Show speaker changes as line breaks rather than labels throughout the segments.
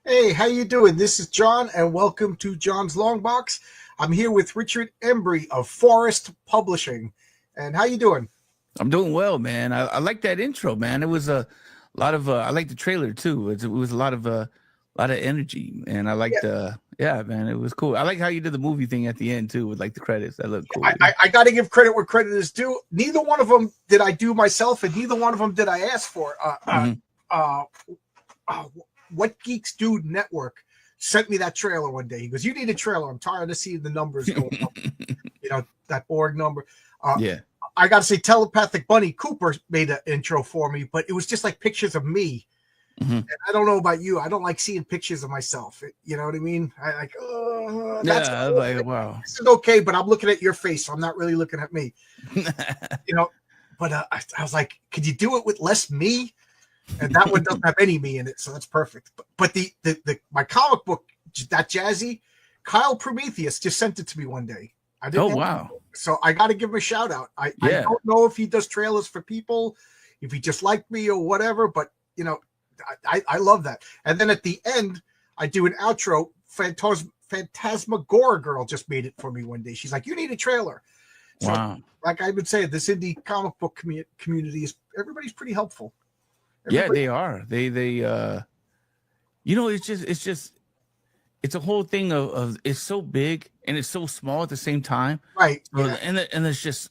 Hey, how you doing? This is John, and welcome to John's Longbox. I'm here with Richard Embree of Forest Publishing. And how you doing?
I'm doing well, man. I like that intro, man. It was a lot of I like the trailer too. It was a lot of energy, and I
Yeah,
liked yeah, man. It was cool. I like how you did the movie thing at the end too, with like the credits. That looked
I,
cool.
I, I got to give credit where credit is due. Neither one of them did I do myself, and neither one of them did I ask for.
Hmm.
Uh, uh, what Geeks Do Network sent me that trailer one day. He goes, "You need a trailer. I'm tired of seeing the numbers go up. That Borg number." Uh,
Yeah.
I got to say, Telepathic Bunny Cooper made an intro for me, but it was just like pictures of me.
Hmm.
And I don't know about you. I don't like seeing pictures of myself. You know what I mean? I like, that's
Yeah. I was like, wow.
this is okay, but I'm looking at your face, so I'm not really looking at me. You know, but I was like, could you do it with less me? And that one doesn't have any me in it, so that's perfect. But the my comic book, that jazzy, Kyle Prometheus just sent it to me one day. I
Oh
didn't have,
wow.
so I got to give him a shout out. I
Yeah.
don't know if he does trailers for people, if he just liked me or whatever, but you know, I love that. And then at the end, I do an outro. Phantasmagora girl just made it for me one day. She's like, "You need a trailer." So,
Wow.
like I've been saying, this indie comic book community is everybody's pretty helpful.
Yeah,
Everybody,
they are. It's just it's a whole thing of it's so big and it's so small at the same time.
right?
So,
Yeah,
and it's just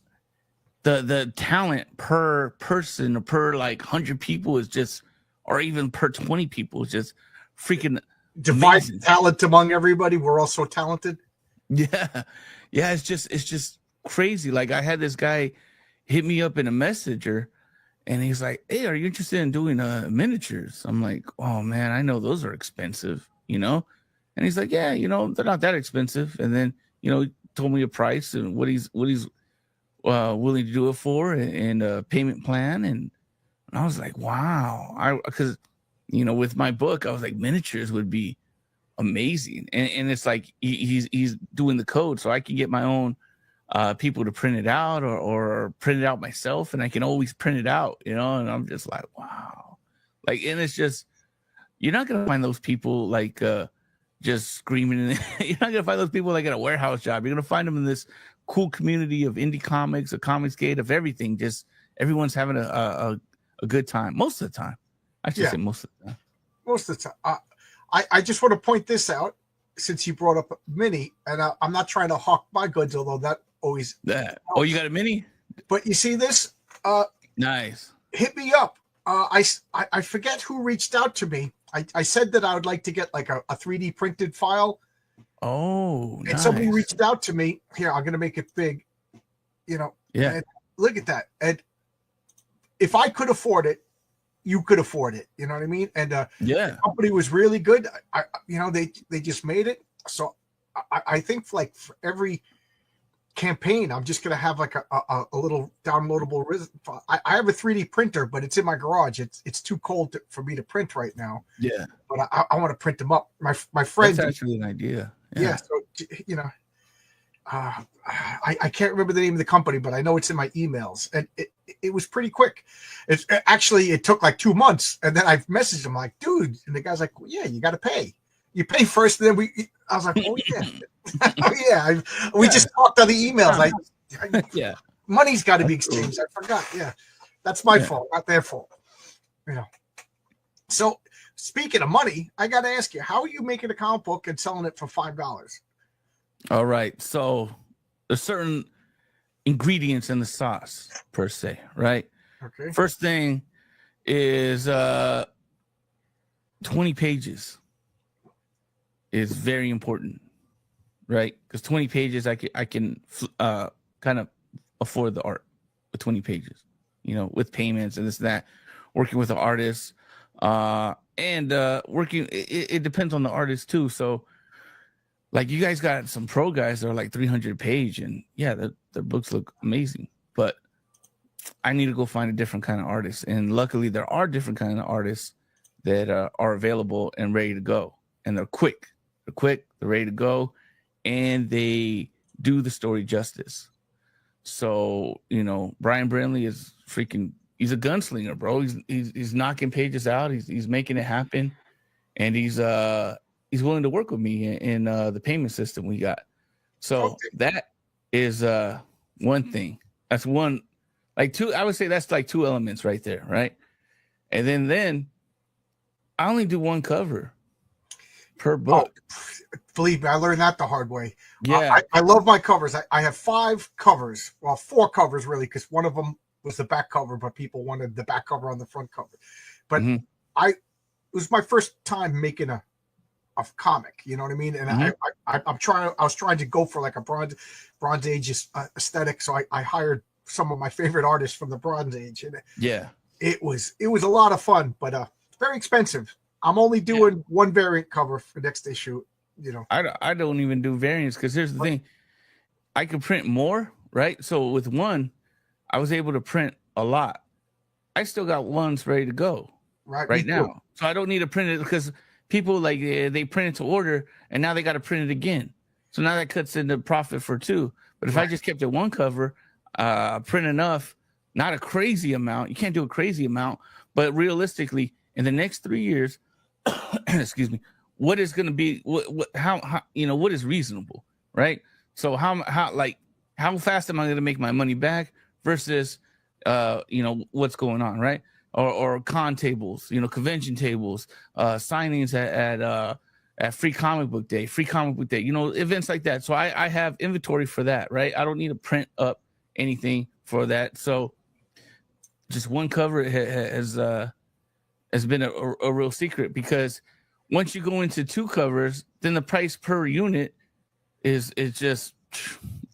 the talent per person or per like 100 people is just, or even per 20 people is just freaking
divide
amazing.
talent among everybody. We're all so talented.
Yeah. Yeah, it's just crazy. Like I had this guy hit me up in a messenger and he's like, "Hey, are you interested in doing miniatures?" I'm like, "Oh man, I know those are expensive." And he's like, "Yeah, they're not that expensive." And then, he told me a price and what he's willing to do it for, and a payment plan. And I was like, wow. Because with my book, I was like, miniatures would be amazing. And it's like he's doing the code, so I can get my own people to print it out, or print it out myself, and I can always print it out. And I'm just like, wow. Like, and it's just, you're not gonna find those people like just screaming. You're not gonna find those people like at a warehouse job. You're gonna find them in this cool community of indie comics, a comics gate, of everything. Just everyone's having a good time most of the time. I should
Yeah,
say most of the time.
most of the time. I just want to point this out since you brought up Mini, and I'm not trying to hawk my goods, although that always
Oh, you
helps.
got a mini?
But you see this? Uh,
Nice.
Hit me up. I forget who reached out to me. I said that I would like to get like a 3D printed file,
Oh,
and somebody
nice.
reached out to me. Here, I'm going to make it big. You know,
Yeah.
and look at that. And if I could afford it, you could afford it. You know what I mean? And the
Yeah.
company was really good. They just made it. So I think like for every campaign, I'm just gonna have like a little downloadable. I have a 3D printer, but it's in my garage. It's too cold for me to print right now.
Yeah.
But I want to print them up. My
That's
friend,
actually an idea.
yeah.
Yeah.
So I can't remember the name of the company, but I know it's in my emails, and it was pretty quick. It's actually, it took like 2 months, and then I messaged him like, "Dude," and the guy's like, well, "Yeah, you got to pay. You pay first, and then we." I was like, "Oh yeah, oh yeah." We
Yeah.
just talked on the emails.
Yeah.
Money's got to be
Absolutely.
exchanged. I forgot. Yeah, that's my
Yeah.
fault, not their fault. You know. So speaking of money, I got to ask you, how are you making a comic book and selling it for $5?
All right. So there's certain ingredients in the sauce per se, right?
Okay.
First thing is 20 pages is very important, right? Because 20 pages, I can kind of afford the art with 20 pages, with payments and this and that, working with the artist, and working. It depends on the artist too. So, like, you guys got some pro guys that are like 300 page, and yeah, their books look amazing, but I need to go find a different kind of artist. And luckily, there are different kind of artists that are available and ready to go, and they're quick. They're quick. They're ready to go, and they do the story justice. So Brian Brindley is freaking. He's a gunslinger, bro. He's knocking pages out. He's making it happen. and he's willing to work with me in the payment system we got. So that is one thing. That's one, like two. I would say that's like two elements right there, right? And then I only do one cover per book.
Believe me, I learned that the hard way.
Yeah,
I love my covers. I have 5 covers. Well, 4 covers really, because one of them was the back cover, but people wanted the back cover on the front cover. But it was my first time making a comic. You know what I mean? And I was trying to go for like a Bronze Age aesthetic. So I hired some of my favorite artists from the Bronze Age, and it was a lot of fun, but very expensive. I'm only doing one variant cover for next issue. You know,
I don't even do variants, because here's the thing. I could print more, right? So with one, I was able to print a lot. I still got ones ready to go right now. So I don't need to print it, because people like they print it to order, and now they got to print it again. So now that cuts into profit for 2. But if I just kept it one cover, print enough, not a crazy amount. You can't do a crazy amount, but realistically, in the next 3 years, excuse me, what is going to be how what is reasonable, right? So how fast am I going to make my money back versus what's going on, right? Or con tables, convention tables, signings at free comic book day, events like that. So I have inventory for that, right? I don't need to print up anything for that. So just one cover has been a real secret, because once you go into 2 covers, then the price per unit is just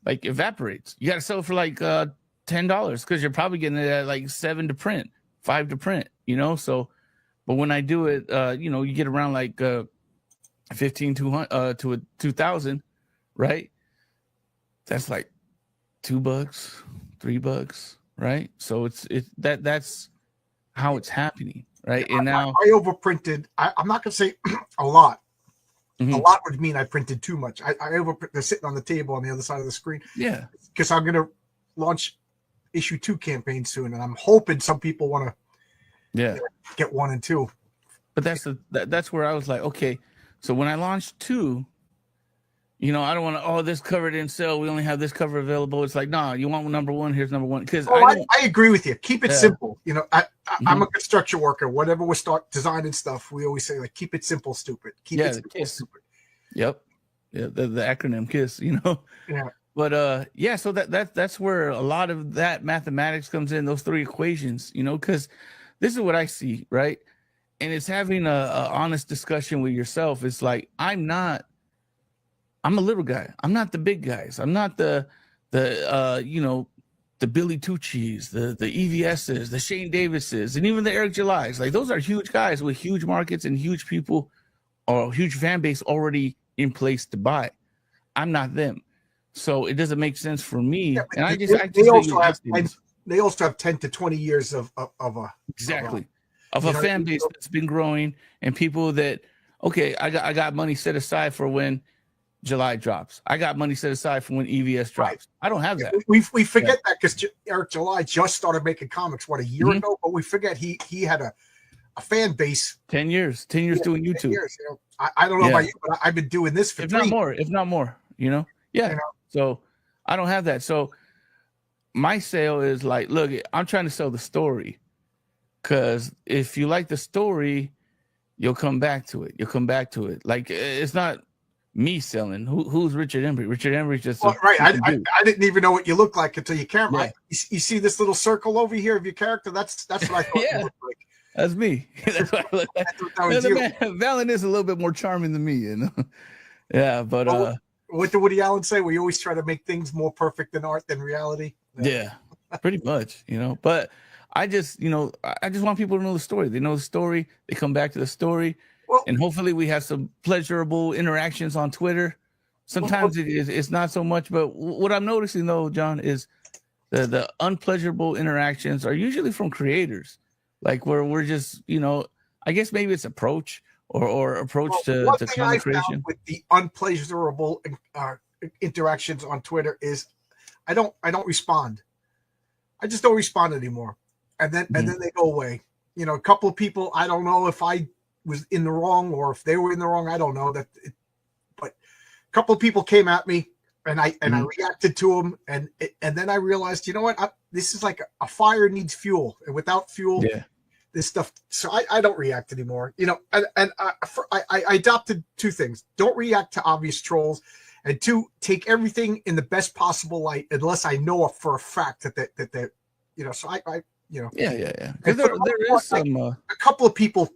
like evaporates. You got to sell it for like $10, because you're probably getting it at like 7 to print, 5 to print, So, but when I do it, you get around like 1,500 to 2,000, right? That's like $2, $3, right? So that's how it's happening, right? And now
I overprinted. I'm not gonna say a lot. A lot would mean I printed too much. I overprint. They're sitting on the table on the other side of the screen.
Yeah,
because I'm gonna launch issue 2 campaign soon, and I'm hoping some people want to get 1 and 2.
But that's where I was like, okay, so when I launched 2, I don't want to, this cover didn't sell, we only have this cover available. It's like, nah, you want number 1, here's number 1. Because
I agree with you. Keep it simple. I'm a construction worker. Whenever we start designing stuff, we always say, like, keep it simple, stupid. Keep it simple, stupid.
Yep. Yeah, the acronym KISS,
Yeah.
But so that's where a lot of that mathematics comes in, those 3 equations, because this is what I see, right? And it's having a honest discussion with yourself. It's like, I'm a little guy. I'm not the big guys. I'm not the Billy Tucci's, the EVS's, the Shane Davises, and even the Eric Julys. Like, those are huge guys with huge markets and huge people, or huge fan base already in place to buy. I'm not them. So it doesn't make sense for me. Yeah, and
they also have 10 to 20 years of a
fan base that's been growing, and people that, okay, I got money set aside for when July drops. I got money set aside for when EVS drops. Right. I don't have that.
We forget that, because Eric July just started making comics a year ago, but we forget he had a fan base
10 years doing YouTube. 10 years,
I don't know about you, but I've been doing this for
if not more. So I don't have that. So my sale is like, look, I'm trying to sell the story, because if you like the story, you'll come back to it. Like, it's not me selling. Who's Richard Embree? Richard Embree just
right. I didn't even know what you look like until you camera. Yeah. You see this little circle over here of your character? That's what I thought you looked like.
That's me. That's what I look like. Valen is a little bit more charming than me, Yeah, but
what did Woody Allen say? We always try to make things more perfect in art than reality.
Yeah, pretty much, But I just want people to know the story. They know the story. They come back to the story. Well, and hopefully we have some pleasurable interactions on Twitter. Sometimes it's not so much, but what I'm noticing, though, John, is the unpleasurable interactions are usually from creators, like where we're just, I guess maybe it's approach or approach to content creation.
With the unpleasurable interactions on Twitter is I don't respond. I just don't respond anymore, and then they go away. A couple of people, I don't know if I was in the wrong or if they were in the wrong. I don't know but a couple of people came at me and I reacted to them. And then I realized, you know what? This is like a fire needs fuel, and without fuel, this stuff. So I don't react anymore, you know, and I adopted two things. Don't react to obvious trolls. And two, take everything in the best possible light, unless I know for a fact that they, you know. So I you know.
Yeah. Because there is some.
A couple of people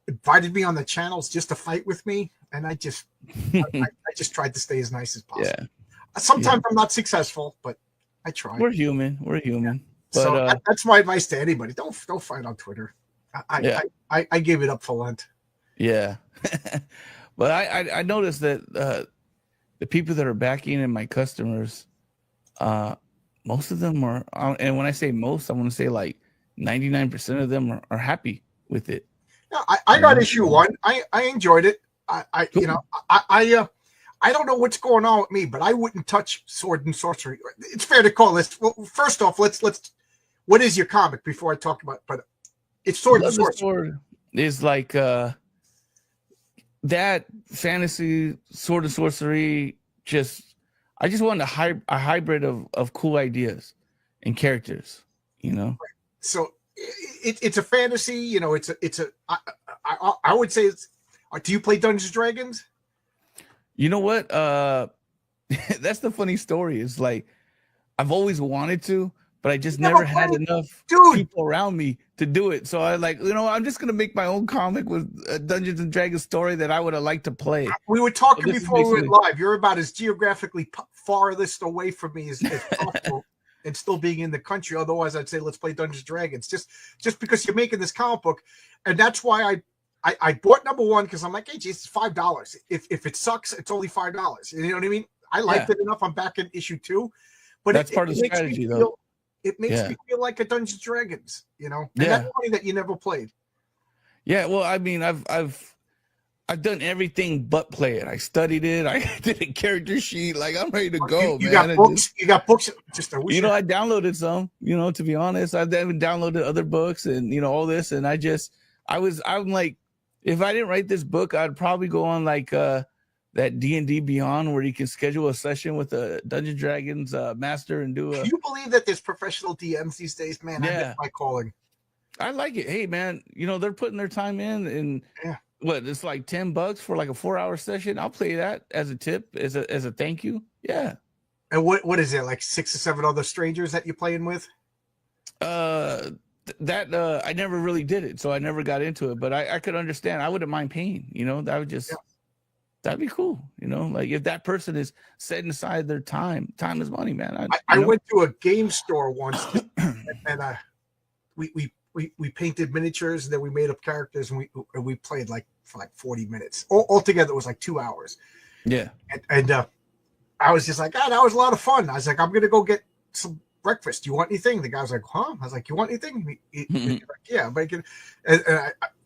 invited me on the channels just to fight with me, and I just tried to stay as nice as possible. Yeah. Sometimes I'm not successful, but I try.
We're human. Yeah. But,
so that's my advice to anybody. Don't fight on Twitter. I gave it up for Lent. Yeah.
But I noticed that the people that are backing and my customers, most of them are, and when I say most, I want to say like 99% of them are happy with it.
Yeah, I got issue 1. I enjoyed it. Cool. You know, I don't know what's going on with me, but I wouldn't touch sword and sorcery. It's fair to call this. Well, first off, let's. What is your comic before I talk about it? But it's sword and sorcery.
Sword is like that fantasy sword and sorcery. I just wanted a hybrid of cool ideas and characters. You know.
So it's a fantasy. You know, I would say it's. Do you play Dungeons and Dragons?
You know what? That's the funny story. Is like I've always wanted to, but I just never had enough people around me to do it. So I like, you know, I'm just gonna make my own comic with a Dungeons and Dragons story that I would have liked to play.
We were talking before we went live. You're about as geographically farthest away from me as possible, and still being in the country. Otherwise, I'd say let's play Dungeons and Dragons. Just because you're making this comic book, and that's why I bought number 1 because I'm like, hey, geez, it's $5. If it sucks, it's only $5. You know what I mean? I liked it enough. I'm back in issue 2, but
that's part of the strategy, though.
It makes me feel like a Dungeons and Dragons, you know. And that's money that you never played. Yeah,
well, I mean, I've done everything but play it. I studied it. I did a character sheet. Like I'm ready to go.
You got books. You got books.
You know, I downloaded some. You know, to be honest, I've even downloaded other books and you know all this. And I'm like. If I didn't write this book, I'd probably go on like that D&D Beyond where you can schedule a session with a Dungeons Dragons master and do a.
Can you believe that there's professional DMs these days, man? Yeah. I get my calling.
I like it. Hey, man, you know they're putting their time in, and what it's like $10 for like a 4-hour session. I'll play that as a tip, as a thank you. Yeah.
And what is it like 6 or 7 other strangers that you're playing with?
That I never really did it, so I never got into it. But I could understand. I wouldn't mind paying. You know, that would just that'd be cool. You know, like if that person is setting aside their time is money, man.
I went to a game store once, and we painted miniatures, and then we made up characters, and we played for 40 minutes. Altogether, it was like 2 hours.
Yeah,
and I was just like, that was a lot of fun. I was like, I'm gonna go get some breakfast. Do you want anything? The guy was like, huh? I was like, you want anything? He's like, yeah, bacon. And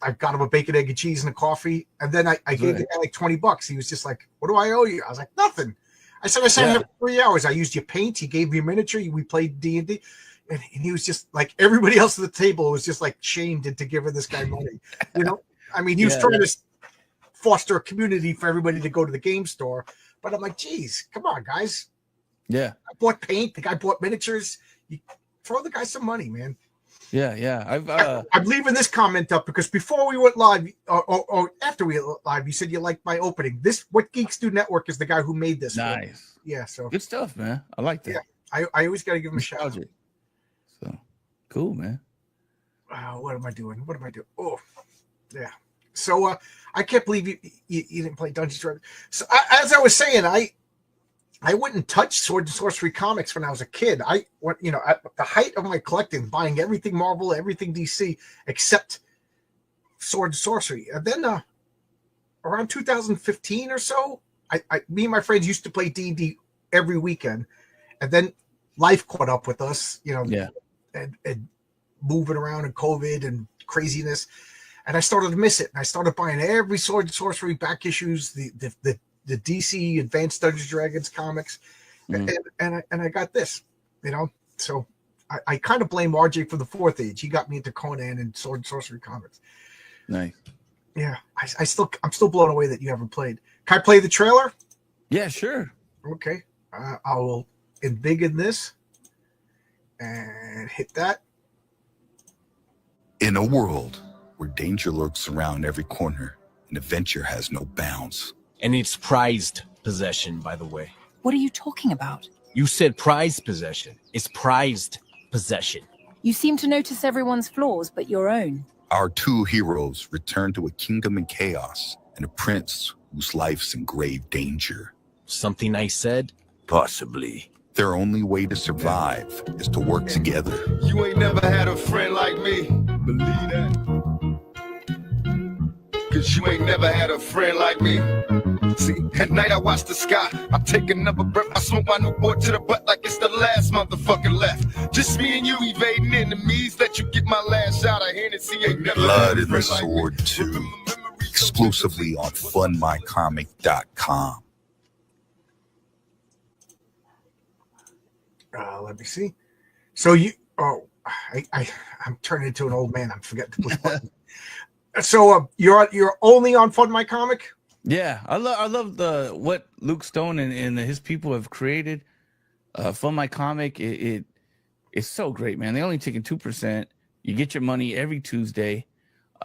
I got him a bacon, egg, and cheese and a coffee. And then I gave the guy like $20. He was just like, what do I owe you? I was like, nothing. I sat here for 3 hours. I used your paint. He gave me a miniature. We played D&D. And he was just like, everybody else at the table was just like shamed into giving this guy money. You know, I mean, he was trying to foster a community for everybody to go to the game store. But I'm like, geez, come on, guys.
Yeah,
I bought paint. The guy bought miniatures. You throw the guy some money, man.
Yeah.
I'm leaving this comment up because before we went live, or after we went live, you said you liked my opening. What Geeks Do Network is the guy who made this.
Nice.
One. Yeah. So
good stuff, man. I like that.
Yeah, I always got to give him a shout out.
So cool, man.
What am I doing? Oh, yeah. So I can't believe you didn't play Dungeons & Dragons. So as I was saying, I wouldn't touch Sword and Sorcery comics when I was a kid. I went, you know, at the height of my collecting, buying everything Marvel, everything DC, except Sword and Sorcery. And then around 2015 or so, me and my friends used to play D&D every weekend. And then life caught up with us, you know, and moving around and COVID and craziness. And I started to miss it. And I started buying every Sword and Sorcery back issues, the DC Advanced Dungeons & Dragons comics, and I got this, you know. So I kind of blame RJ for the Fourth Age. He got me into Conan and Sword and Sorcery comics.
Nice.
Yeah. I'm still blown away that you haven't played. Can I play the trailer?
Yeah, sure.
Okay. I will embiggen this and hit that.
In a world where danger lurks around every corner and adventure has no bounds.
And it's prized possession, by the way.
What are you talking about?
You said prized possession. It's prized possession.
You seem to notice everyone's flaws but your own.
Our two heroes return to a kingdom in chaos and a prince whose life's in grave danger.
Something I said?
Possibly.
Their only way to survive is to work together.
You ain't never had a friend like me. Believe that. Cause you ain't never had a friend like me. See, at night I watch the sky. I take another breath. I smoke my new boy to the butt like it's the last motherfucker left. Just me and you evading enemies. Let you get my last shot of Hennessy. Ain't never
Blood
had a
in the
friend like me.
Sword 2, exclusively on funmycomic.com.
Let me see. So I'm turning into an old man. I'm forgetting to push buttons. So you're only on Fund My Comic?
Yeah, I love the what Luke Stone and his people have created. Fund My Comic, it's so great, man. They only taking 2%. You get your money every Tuesday.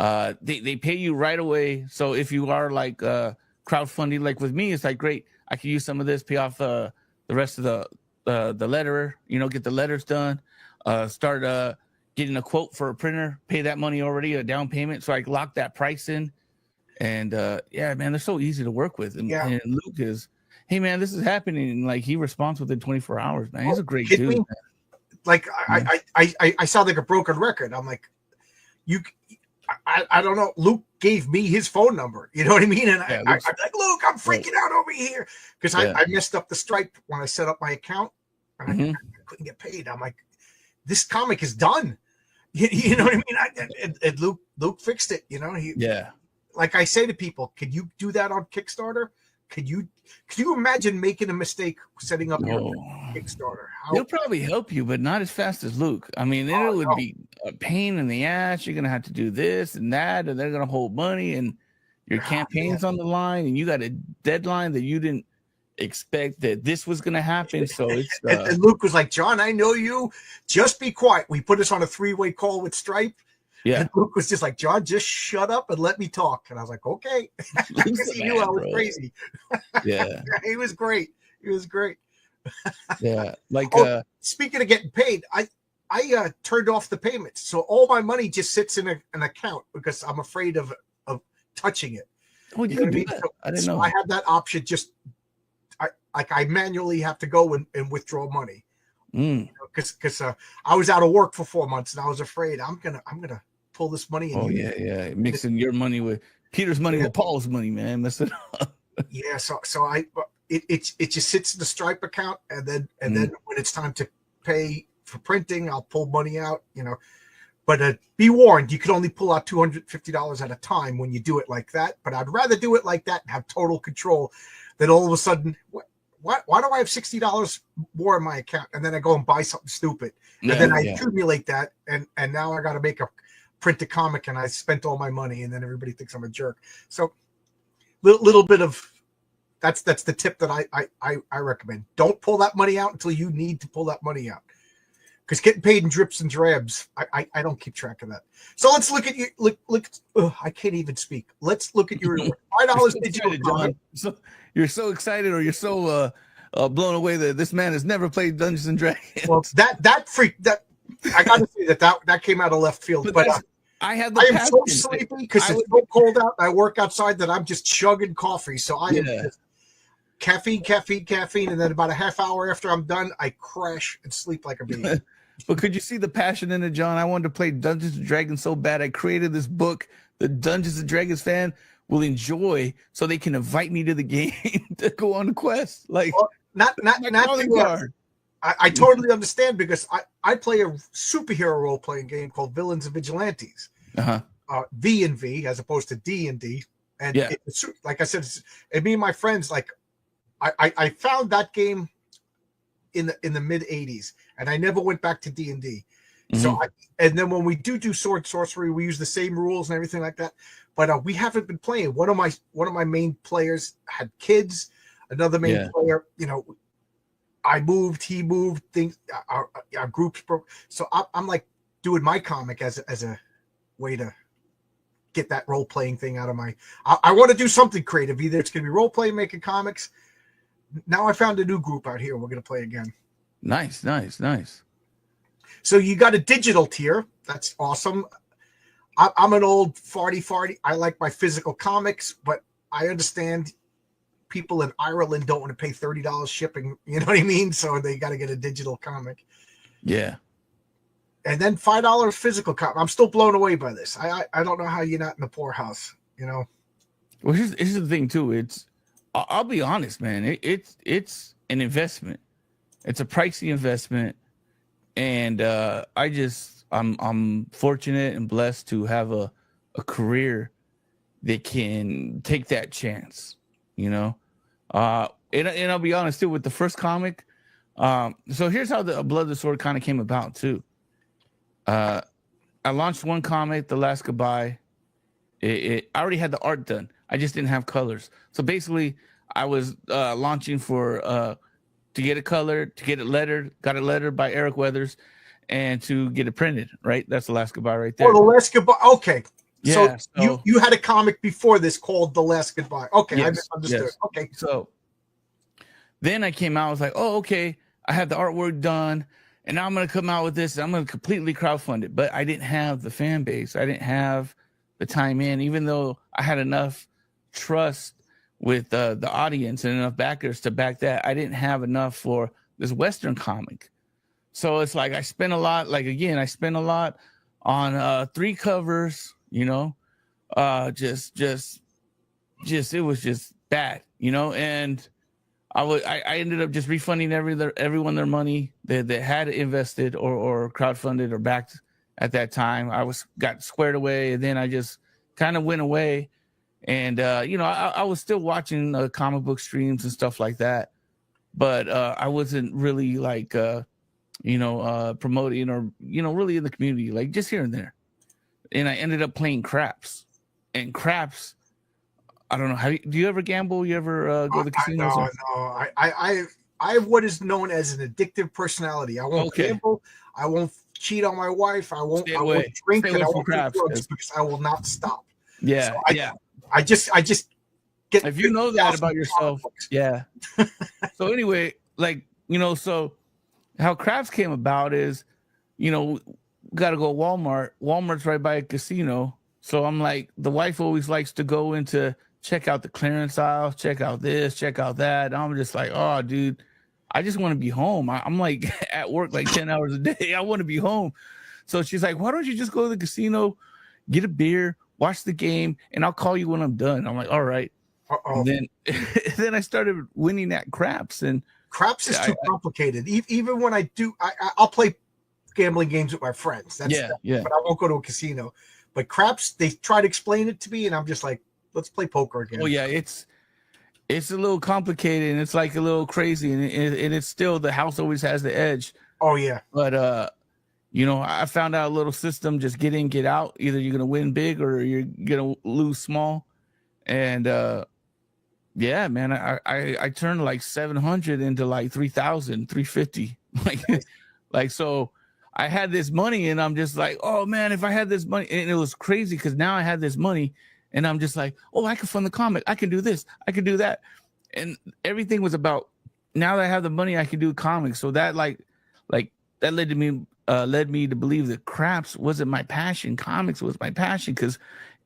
They pay you right away. So if you are like crowdfunding, like with me, it's like great. I can use some of this, pay off the rest of the letterer, get the letters done, start getting a quote for a printer, pay that money already, a down payment, so I lock that price in. And yeah, man, they're so easy to work with. And, and Luke is, hey man, this is happening, and like he responds within 24 hours, man. He's a great dude, man.
Like I sound like a broken record. I'm like, I don't know. Luke gave me his phone number. You know what I mean? And I'm like, Luke, I'm freaking out over here because I messed up the Stripe when I set up my account and I couldn't get paid. I'm like, this comic is done. You know what I mean? And Luke fixed it. Like I say to people, can you do that on Kickstarter? Could you imagine making a mistake setting up your Kickstarter?
He'll probably help you, but not as fast as Luke. I mean, it would be a pain in the ass. You're gonna have to do this and that, and they're gonna hold money, and your campaign's on the line, and you got a deadline that you didn't expect that this was gonna happen. So it's
and Luke was like, John, I know you. Just be quiet. We put us on a 3-way call with Stripe. Yeah. And Luke was just like, John, just shut up and let me talk. And I was like, okay. Because he knew I was crazy.
Yeah.
He was great. He was great.
Yeah. Like
speaking of getting paid, I turned off the payments. So all my money just sits in an account because I'm afraid of touching it.
Oh, you can do that. I didn't know.
I have that option. Just I manually have to go and withdraw money. Because I was out of work for 4 months and I was afraid I'm gonna pull this money in.
Oh yeah, mixing your money with Peter's money with Paul's money, man. Mess it up.
Yeah, so it just sits in the Stripe account, and then when it's time to pay for printing, I'll pull money out. But be warned, you can only pull out $250 at a time when you do it like that. But I'd rather do it like that and have total control than all of a sudden. Why do I have $60 more in my account? And then I go and buy something stupid, and then I accumulate that, and now I got to print a comic, and I spent all my money, and then everybody thinks I'm a jerk. So, little bit of that's the tip that I recommend. Don't pull that money out until you need to pull that money out, because getting paid in drips and drabs, I don't keep track of that. So let's look at you. Look. I can't even speak. Let's look at your $5 digital, John.
So you're so excited, or you're so blown away that this man has never played Dungeons and Dragons.
Well, that freak that I got to say that came out of left field. But
I am
so sleepy because it's so cold out. I work outside that I'm just chugging coffee. So I am just caffeine, and then about a half hour after I'm done, I crash and sleep like a baby.
But could you see the passion in it, John? I wanted to play Dungeons and Dragons so bad. I created this book the Dungeons and Dragons fan will enjoy, so they can invite me to the game to go on a quest. Like,
well, not I totally understand, because I play a superhero role playing game called Villains and Vigilantes. V&V as opposed to D&D. And it's, like I said, and me and my friends, like I found that game in the mid 80s, and I never went back to D&D. So, and then when we do sword sorcery, we use the same rules and everything like that. But we haven't been playing. One of my main players had kids. Another main player, I moved, he moved. Things, our groups broke. So I'm like doing my comic as a way to get that role playing thing out of my. I want to do something creative. Either it's going to be role playing, making comics. Now I found a new group out here. We're going to play again.
Nice.
So you got a digital tier. That's awesome. I'm an old farty. I like my physical comics, but I understand people in Ireland don't want to pay $30 shipping. You know what I mean? So they got to get a digital comic.
Yeah.
And then $5 physical comic. I'm still blown away by this. I don't know how you're not in the poorhouse.
Well, here's the thing too. I'll be honest, man. It's an investment. It's a pricey investment. And I'm fortunate and blessed to have a career that can take that chance, And I'll be honest too, with the first comic. So here's how the Blood of the Sword kind of came about too. I launched one comic, The Last Goodbye. I already had the art done. I just didn't have colors. So basically I was launching for to get it colored, to get it lettered, got it lettered by Eric Weathers, and to get it printed, right? That's The Last Goodbye right there.
Oh, The Last Goodbye. Okay.
Yeah,
so you had a comic before this called The Last Goodbye. Okay,
yes,
I misunderstood.
Yes.
Okay.
So then I came out, I was like, oh, okay, I have the artwork done, and now I'm going to come out with this, and I'm going to completely crowdfund it. But I didn't have the fan base. I didn't have the time in, even though I had enough trust with the audience and enough backers to back that. I didn't have enough for this Western comic. So it's like I spent a lot on 3 covers, just it was just bad, and I ended up just refunding everyone their money that had invested or crowdfunded or backed at that time. Got squared away, and then I just kind of went away. And, I was still watching comic book streams and stuff like that, but I wasn't really like, promoting or, really in the community, like just here and there. And I ended up playing craps. And craps, I don't know. Do you ever gamble? You ever go to the casinos?
No. I have what is known as an addictive personality. I won't gamble. I won't cheat on my wife. I won't drink, and I won't do drugs because I will not stop.
Yeah,
so I just get.
If you know that about yourself, yeah. So anyway, so how crafts came about is, got to go to Walmart. Walmart's right by a casino, so I'm like, the wife always likes to go into check out the clearance aisle, check out this, check out that. And I'm just like, oh, dude, I just want to be home. I'm like at work like 10 hours a day. I want to be home. So she's like, why don't you just go to the casino, get a beer, watch the game, and I'll call you when I'm done. I'm like, all right. And then I started winning at craps, and
craps is too complicated. Even when I do, I'll play gambling games with my friends. But I won't go to a casino. But craps, they try to explain it to me, and I'm just like, let's play poker again.
Oh yeah, it's a little complicated, and it's like a little crazy, and it's still, the house always has the edge.
Oh yeah.
But I found out a little system: just get in, get out. Either you're gonna win big or you're gonna lose small. And yeah, man, I turned like 700 into like 3,000, 350. like so. I had this money, and I'm just like, oh man, if I had this money, and it was crazy because now I had this money, and I'm just like, oh, I can fund the comic, I can do this, I can do that, and everything was about, now that I have the money, I can do comics. So that like that led me to believe that craps wasn't my passion, comics was my passion, because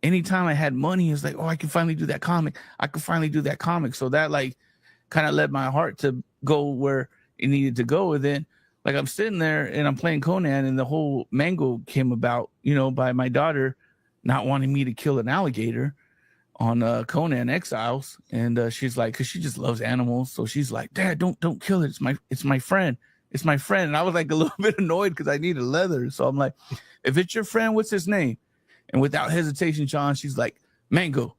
anytime I had money, it's like, oh, I can finally do that comic, I can finally do that comic. So that like kind of led my heart to go where it needed to go. And then like I'm sitting there and I'm playing Conan, and the whole mango came about, by my daughter not wanting me to kill an alligator on Conan Exiles. And she's like, because she just loves animals, so she's like, Dad, don't kill it. It's my friend. It's my friend. And I was like a little bit annoyed because I needed leather. So I'm like, if it's your friend, what's his name? And without hesitation, Sean, she's like, Mango.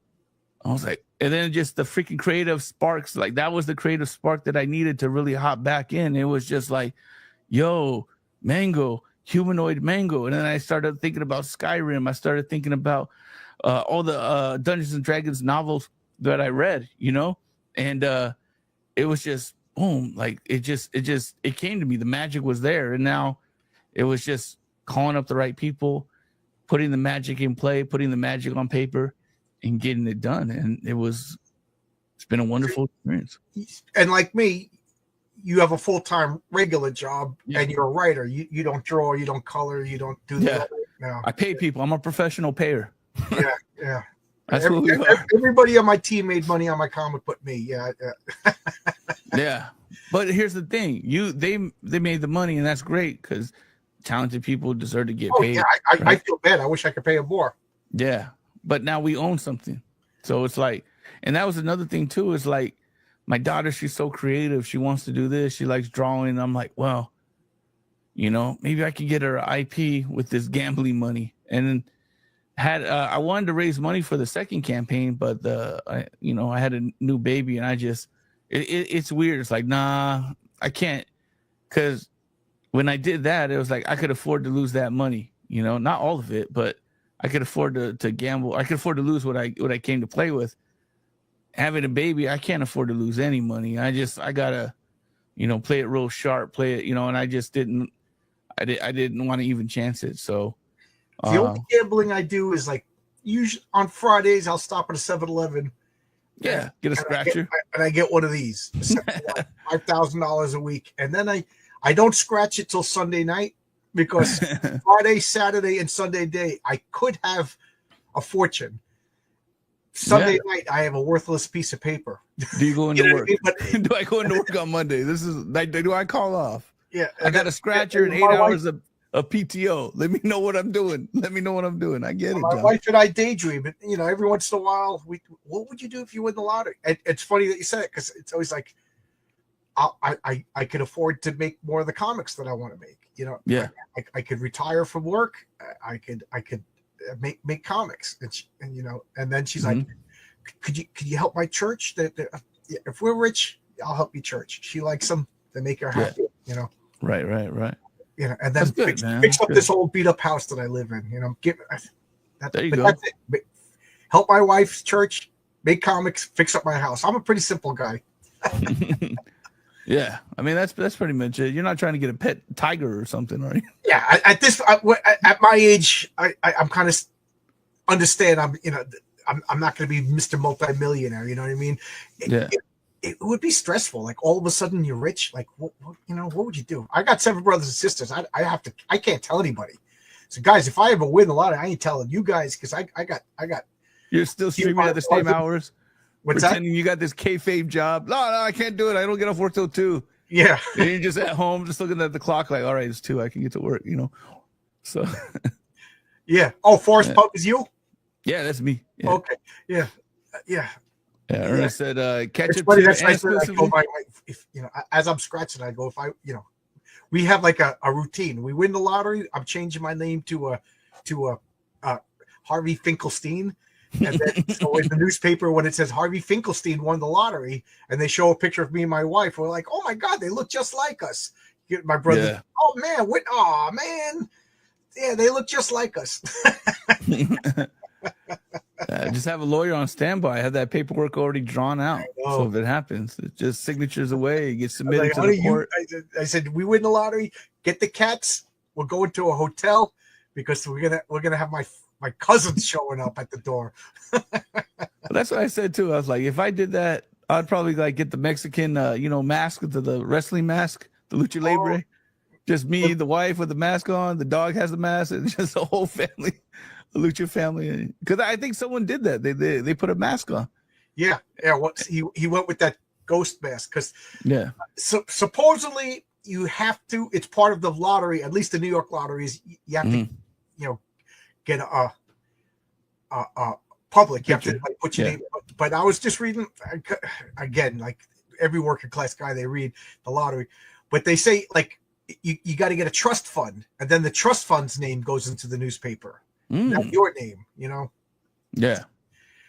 I was like, and then just the freaking creative sparks, like that was the creative spark that I needed to really hop back in. It was just like, yo, Mango, humanoid mango, and then I started thinking about Skyrim. I started thinking about all the Dungeons and Dragons novels that I read, and it was just boom, like it came to me. The magic was there, and now it was just calling up the right people, putting the magic in play, putting the magic on paper, and getting it done. And it's been a wonderful experience.
And like me, you have a full-time regular job, and you're a writer. You don't draw, you don't color, you don't do that. No.
I pay people. I'm a professional payer.
Yeah.
That's what we are.
Everybody on my team made money on my comic but me. Yeah.
Yeah. But here's the thing. They made the money, and that's great because talented people deserve to get paid.
Yeah, I feel bad. I wish I could pay them more.
Yeah. But now we own something. So it's like, and that was another thing too, is like my daughter, she's so creative. She wants to do this. She likes drawing. I'm like, well, maybe I could get her an IP with this gambling money. And I wanted to raise money for the second campaign, but I had a new baby, and it's weird. It's like, nah, I can't, because when I did that, it was like I could afford to lose that money. Not all of it, but I could afford to gamble. I could afford to lose what I came to play with. Having a baby, I can't afford to lose any money. I gotta, play it real sharp, and I just didn't want to even chance it. So
the only gambling I do is like usually on Fridays I'll stop at a 7-Eleven.
Yeah, get a scratcher.
I get one of these, $5,000 a week, and then I don't scratch it till Sunday night, because Friday, Saturday, and Sunday day I could have a fortune. Sunday night I have a worthless piece of paper.
Do you go into work? Do I go into work on Monday? Do I call off?
Yeah,
I got a scratcher and 8 hours of PTO. Let me know what I'm doing. I get it.
My wife and I daydream, but every once in a while, what would you do if you win the lottery? And it's funny that you said it, because it's always like, I could afford to make more of the comics that I want to make.
Yeah.
I could retire from work. I could make comics, and then she's like, could you help my church? That if we're rich, I'll help you church. She likes them. They make her happy.
Right.
And then fix up this old beat up house that I live in.
There you go.
That's it. Help my wife's church, make comics, fix up my house. I'm a pretty simple guy.
Yeah, I mean that's pretty much it. You're not trying to get a pet tiger or something, are you?
Yeah, at my age, I'm kind of understand. I'm not going to be Mr. Multi-millionaire. You know what I mean? It would be stressful. Like all of a sudden you're rich. Like what would you do? I got 7 brothers and sisters. I can't tell anybody. So guys, if I ever win a lot, I ain't telling you guys, because I got.
You're still streaming at the same hours.
What's
pretending you got this kayfabe job. No, I can't do it. I don't get off work till 2.
Yeah.
And you're just at home, just looking at the clock, like, all right, it's 2. I can get to work, So.
Yeah. Oh, Forrest Pump is you?
Yeah, that's me. Yeah.
Okay. Yeah.
Yeah. Ernest said, catch
it's
it.
Funny, that's nice. I go by, if as I'm scratching, I go, if I, we have like a routine. We win the lottery, I'm changing my name to Harvey Finkelstein. And then so in the newspaper, when it says Harvey Finkelstein won the lottery, and they show a picture of me and my wife, we're like, oh my God, they look just like us. My brother, oh man, yeah, they look just like us.
Just have a lawyer on standby. Have that paperwork already drawn out. So if it happens, it's just signatures away. It gets submitted to the court.
I said, we win the lottery, get the cats. We'll go into a hotel, because we're gonna have my cousins showing up at the door.
That's what I said too. I was like, if I did that, I'd probably like get the Mexican, mask, the wrestling mask, the lucha libre. Just me, the wife with the mask on, the dog has the mask, and just the whole family, the lucha family. Because I think someone did that. They put a mask on.
Yeah. What he went with that ghost mask, because supposedly you have to. It's part of the lottery. At least the New York lotteries, you have to, get a public. You have to put your name. But I was just reading again, like every working class guy, they read the lottery, but they say like you got to get a trust fund, and then the trust fund's name goes into the newspaper, not your name.
Yeah.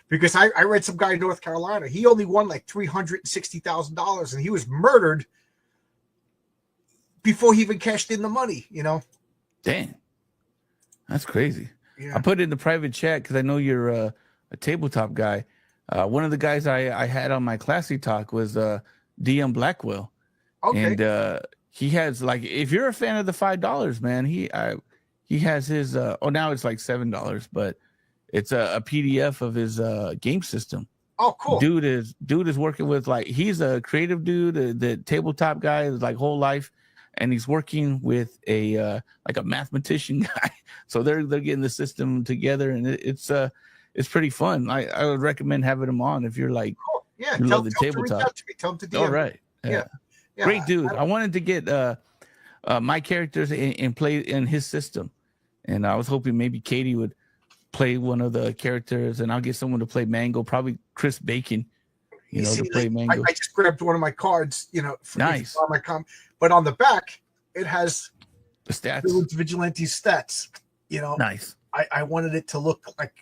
Because I read some guy in North Carolina, he only won like $360,000, and he was murdered before he even cashed in the money.
Dang, that's crazy.
Yeah.
I put it in the private chat because I know you're a tabletop guy. One of the guys I had on my classy talk was DM Blackwell.
Okay.
And he has, like, if you're a fan of the $5, man, he has his now it's like $7, but it's a PDF of his game system.
Oh, cool.
Dude is working with, like, he's a creative dude, the tabletop guy is like whole life, and he's working with a like a mathematician guy. So they're getting the system together, and it's pretty fun. I would recommend having him on if you're like,
Cool. Yeah.
you love the
tell him to reach
tabletop.
out to me. Tell him to DM.
All right.
Yeah. Yeah.
Great dude. I wanted to get my characters and play in his system, and I was hoping maybe Katie would play one of the characters, and I'll get someone to play Mango, probably Chris Bacon, to play Mango.
I just grabbed one of my cards,
Nice.
On my but on the back it has
The stats.
Village Vigilantes stats.
Nice.
I wanted it to look like,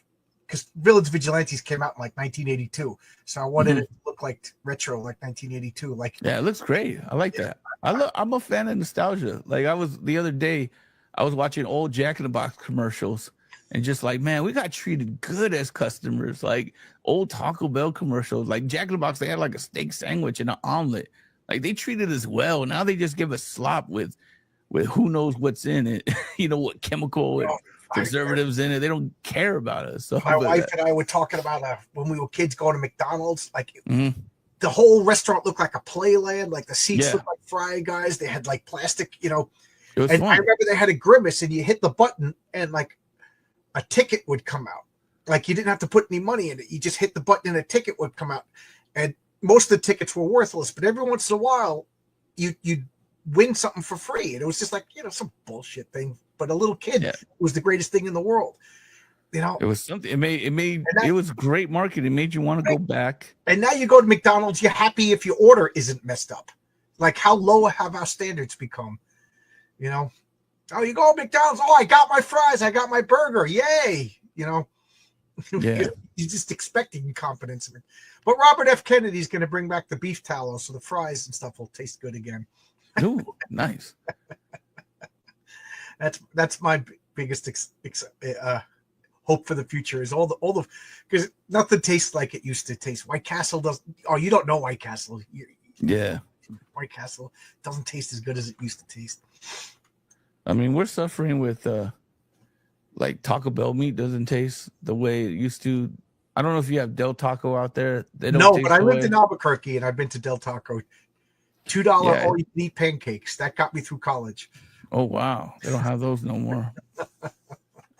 because Village Vigilantes came out in like 1982, so I wanted it to look like retro, like 1982. Like,
Yeah, it looks great. I like that. I'm a fan of nostalgia. Like, the other day, I was watching old Jack in the Box commercials, and just like, man, we got treated good as customers. Like old Taco Bell commercials, like Jack in the Box, they had like a steak sandwich and an omelet. Like, they treated us well. Now they just give us slop with who knows what's in it. What chemical and preservatives in it. They don't care about us. So
my wife and I were talking about when we were kids going to McDonald's. Like,
Mm-hmm.
the whole restaurant looked like a playland. Like the seats looked like Fry Guys. They had like plastic,
It was
and
fun.
I remember they had a grimace, and you hit the button, and like a ticket would come out. Like, you didn't have to put any money in it. You just hit the button, and a ticket would come out. And most of the tickets were worthless, but every once in a while, you'd win something for free, and it was just like some bullshit thing. But a little kid, it was the greatest thing in the world.
It was something. It was great marketing. It made you want to go back.
And now you go to McDonald's, you're happy if your order isn't messed up. Like, how low have our standards become? Oh, you go to McDonald's. Oh, I got my fries. I got my burger. Yay.
Yeah.
You're just expecting incompetence. But Robert F. Kennedy's going to bring back the beef tallow, so the fries and stuff will taste good again.
Ooh, nice.
That's my biggest hope for the future, is all the because nothing tastes like it used to taste. White Castle doesn't. Oh, you don't know White Castle.
Yeah.
White Castle doesn't taste as good as it used to taste.
I mean, we're suffering with like Taco Bell meat doesn't taste the way it used to. I don't know if you have Del Taco out there. They don't.
No, but I lived in Albuquerque, and I've been to Del Taco. $2 all you can eat pancakes. That got me through college.
Oh wow, they don't have those no more.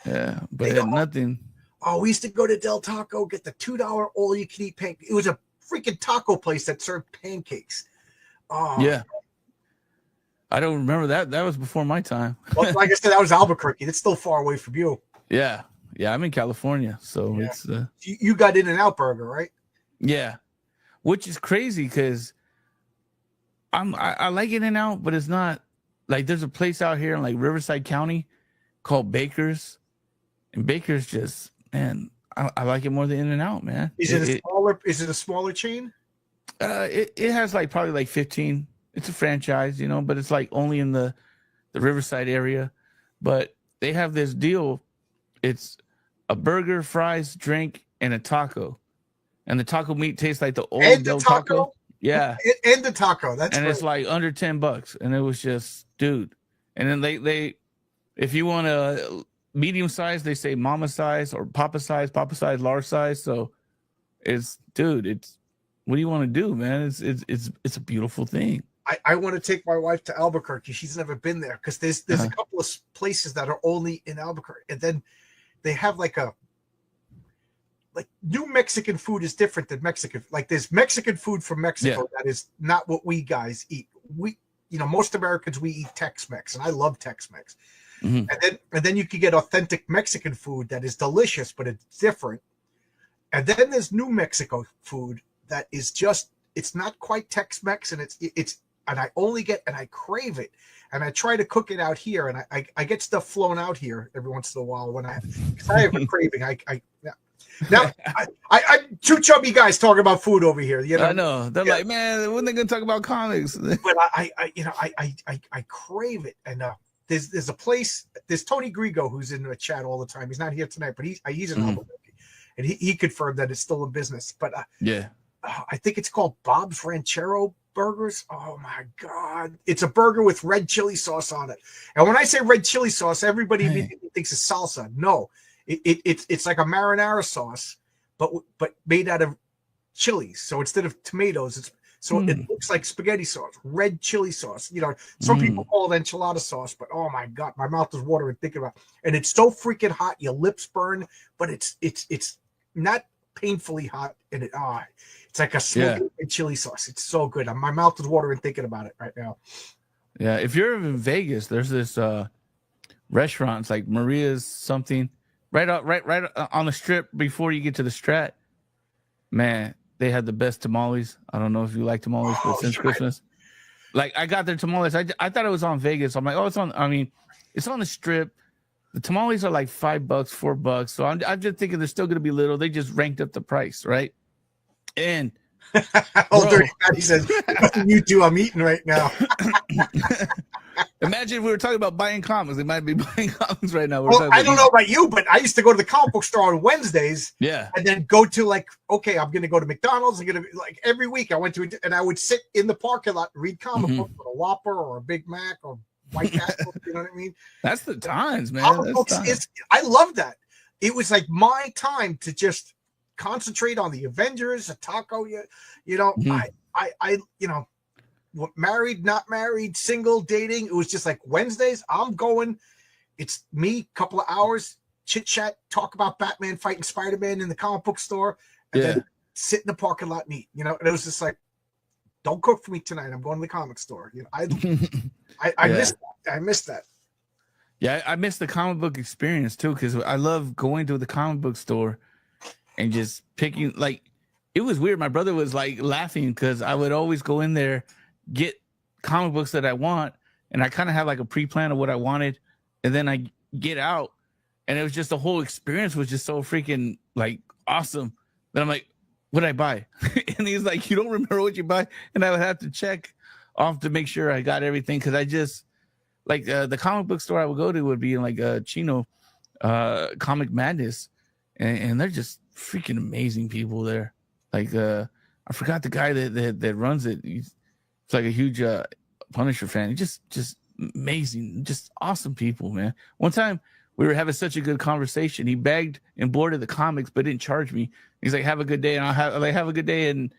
Yeah, but nothing.
Oh, we used to go to Del Taco, get the $2 all you can eat pancake. It was a freaking taco place that served pancakes. Oh
yeah. I don't remember that. That was before my time.
Well, like I said, that was Albuquerque. That's still far away from you.
Yeah. I'm in California, so it's
you got In-N-Out Burger, right?
Yeah, which is crazy because I like In-N-Out, but it's not like, there's a place out here in like Riverside County called Baker's, and Baker's just, man, I like it more than In-N-Out, man.
Is it a smaller chain?
It has like probably like 15. It's a franchise, but it's like only in the Riverside area. But they have this deal. It's a burger, fries, drink, and a taco. And the taco meat tastes like the old Del Taco. Yeah.
And the taco.
It's like under $10. And it was just, dude. And then they if you want a medium size, they say mama size or papa size, large size. So it's what do you want to do, man? It's a beautiful thing.
I want to take my wife to Albuquerque. She's never been there, because there's a couple of places that are only in Albuquerque, and then they have like New Mexican food is different than Mexican. Like, there's Mexican food from Mexico that is not what we guys eat. Most Americans, we eat Tex-Mex, and I love Tex-Mex. Mm-hmm. And then you can get authentic Mexican food that is delicious, but it's different. And then there's New Mexico food that is just, it's not quite Tex-Mex, and and I only get, and I crave it, and I try to cook it out here, and I get stuff flown out here every once in a while because I have a craving. Now I'm two chubby guys talking about food over here.
I know they're like, man, when they gonna talk about comics?
But I crave it, and there's a place. There's Tony Grigo who's in the chat all the time. He's not here tonight, but he's in Albuquerque, and he confirmed that it's still in business. But I think it's called Bob's Ranchero Burgers. Oh my God, it's a burger with red chili sauce on it. And when I say red chili sauce, everybody immediately thinks it's salsa. No, it's like a marinara sauce, but made out of chilies. So instead of tomatoes, it looks like spaghetti sauce, red chili sauce. You know, some people call it enchilada sauce, but oh my God, my mouth is watering thinking about it. And it's so freaking hot, your lips burn, but it's not painfully hot, and it's like a smoky red chili sauce. It's so good. My mouth is watering thinking about it right now.
Yeah, if you're in Vegas, there's this restaurant. It's like Maria's something, right on the strip before you get to the Strat. Man, they had the best tamales. I don't know if you like tamales, but since Christmas, like I got their tamales. I thought it was on Vegas. I'm like, oh, it's on. I mean, it's on the strip. The tamales are like $5, $4. So I'm just thinking they're still going to be little. They just ranked up the price, right? And
Dirty Patty says, "You two, I'm eating right now."
Imagine if we were talking about buying comics. They might be buying comics right now.
Well, I don't know about you, but I used to go to the comic book store on Wednesdays.
Yeah.
And then go to okay, I'm going to go to McDonald's. I'm going to every week I went to and I would sit in the parking lot and read comic books with a Whopper or a Big Mac or White Castle. You know what I mean?
That's the times, man.
Comic books I love that. It was like my time to just concentrate on the Avengers, a taco. I married, not married, single, dating. It was just like Wednesdays. I'm going. It's me, couple of hours, chit chat, talk about Batman fighting Spider-Man in the comic book store, and then sit in the parking lot and eat. And it was just like, don't cook for me tonight. I'm going to the comic store. I miss that. I miss that.
Yeah, I miss the comic book experience too, because I love going to the comic book store and just picking. Like, it was weird. My brother was like laughing because I would always go in there, get comic books that I want, and I kind of have like a pre-plan of what I wanted, and then I get out, and it was just the whole experience was just so freaking like awesome that I'm like, what did I buy? And he's like, you don't remember what you buy? And I would have to check off to make sure I got everything, because I just like the comic book store I would go to would be like Chino, Comic Madness, and they're just freaking amazing people there. Like I forgot the guy that runs it. He's like a huge Punisher fan. Just amazing, just awesome people, man. One time we were having such a good conversation. He begged and boarded the comics, but didn't charge me. He's like, "Have a good day," and have a good day. And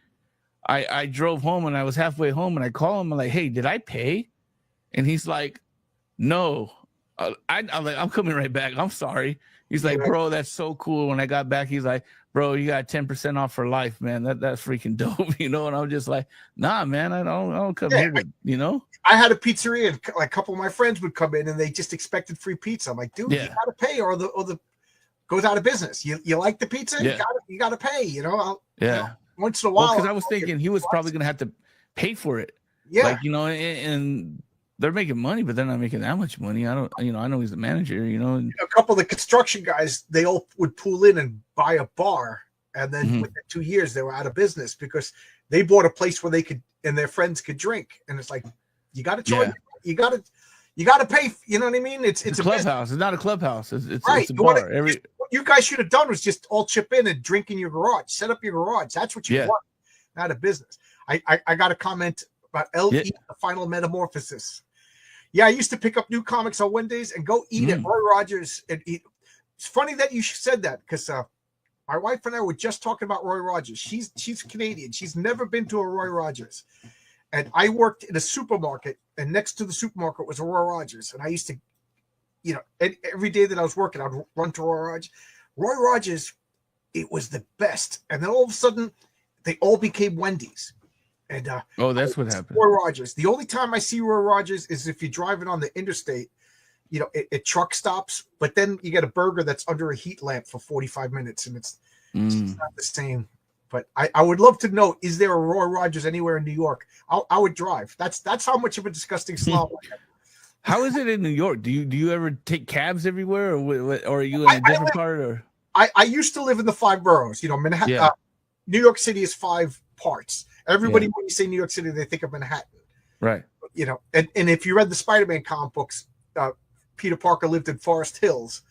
I drove home, and I was halfway home, and I call him. I'm like, "Hey, did I pay?" And he's like, "No." I'm like, "I'm coming right back. I'm sorry." He's like, "Bro, that's so cool." When I got back, he's like, "Bro, you got 10% off for life, man. That's freaking dope," And I'm just like, "Nah, man, I don't come here to,
I had a pizzeria, and like a couple of my friends would come in, and they just expected free pizza. I'm like, "Dude, you gotta pay, or the goes out of business. You like the pizza? You gotta pay. Once in a while."
Because I was thinking he was probably gonna have to pay for it.
Yeah,
and they're making money, but they're not making that much money. I don't, I know he's the manager, and
a couple of the construction guys, they all would pool in and buy a bar, and then within 2 years they were out of business because they bought a place where they could and their friends could drink. And it's like, you got to join. You got to pay. You know what I mean? It's a
clubhouse. It's not a clubhouse. It's
right.
It's a bar.
What you guys should have done was just all chip in and drink in your garage. Set up your garage. That's what you want, not a business. I got a comment about LE, the Final Metamorphosis. Yeah, I used to pick up new comics on Wednesdays and go eat at Roy Rogers and eat. It's funny that you said that because my wife and I were just talking about Roy Rogers. She's Canadian. She's never been to a Roy Rogers. And I worked in a supermarket, and next to the supermarket was a Roy Rogers. And I used to, every day that I was working, I'd run to Roy Rogers. Roy Rogers, it was the best. And then all of a sudden, they all became Wendy's. And
that's what happened.
Roy Rogers. The only time I see Roy Rogers is if you're driving on the interstate, at truck stops. But then you get a burger that's under a heat lamp for 45 minutes, and it's not the same. But I would love to know: is there a Roy Rogers anywhere in New York? I would drive. That's how much of a disgusting slob I am.
How is it in New York? Do you ever take cabs everywhere, or are you in a different part? Or
I used to live in the 5 boroughs. Manhattan. New York City is 5 parts. Everybody, when you say New York City, they think of Manhattan,
right?
And if you read the Spider-Man comic books, Peter Parker lived in Forest Hills,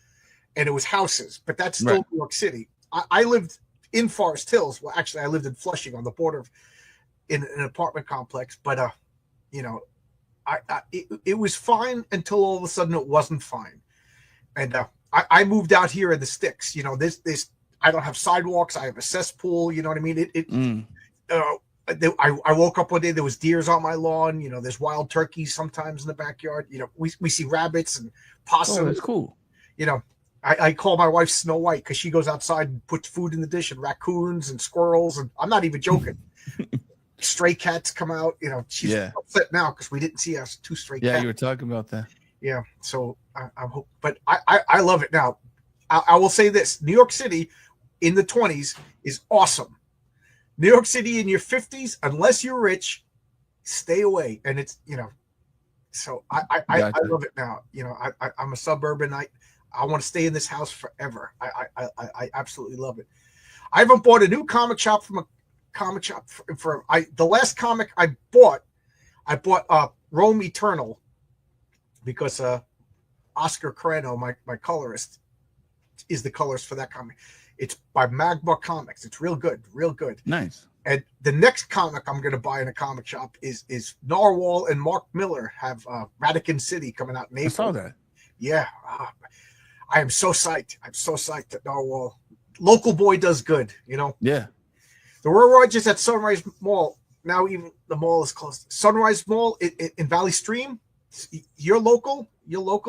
and it was houses, but that's still
Right.
New York City. I lived in Forest Hills. Well, actually, I lived in Flushing on the border in an apartment complex. But you know, it was fine until all of a sudden it wasn't fine. And I moved out here in the sticks. You know, this I don't have sidewalks. I have a cesspool. You know what I mean? I woke up one day, there was deers on my lawn. You know, there's wild turkeys sometimes in the backyard. You know, we see rabbits and possums.
Oh, that's cool.
You know, I call my wife Snow White because she goes outside and puts food in the dish, and raccoons and squirrels. And I'm not even joking. Stray cats come out. You know, she's upset now because we didn't see us 2 stray cats.
Yeah, you were talking about that.
Yeah, so I'm hoping, but I love it now. I will say this: New York City in the 20s is awesome. New York City in your 50s, unless you're rich, stay away. And it's, you know, so I love it now. You know, I'm a suburbanite. I want to stay in this house forever. I absolutely love it. I haven't bought a new comic shop from a comic shop for the last comic I bought Rome Eternal, because Oscar Carreno, my colorist, is the colorist for that comic. It's by Magma Comics. It's real good, real good.
Nice.
And the next comic I'm going to buy in a comic shop is Narwhal and Mark Miller have Radican City coming out in April.
I saw that.
Yeah. I am so psyched. I'm so psyched that Narwhal. Local boy does good, you know?
Yeah.
The Roy Rogers at Sunrise Mall. Now even the mall is closed. Sunrise Mall in Valley Stream. You're local,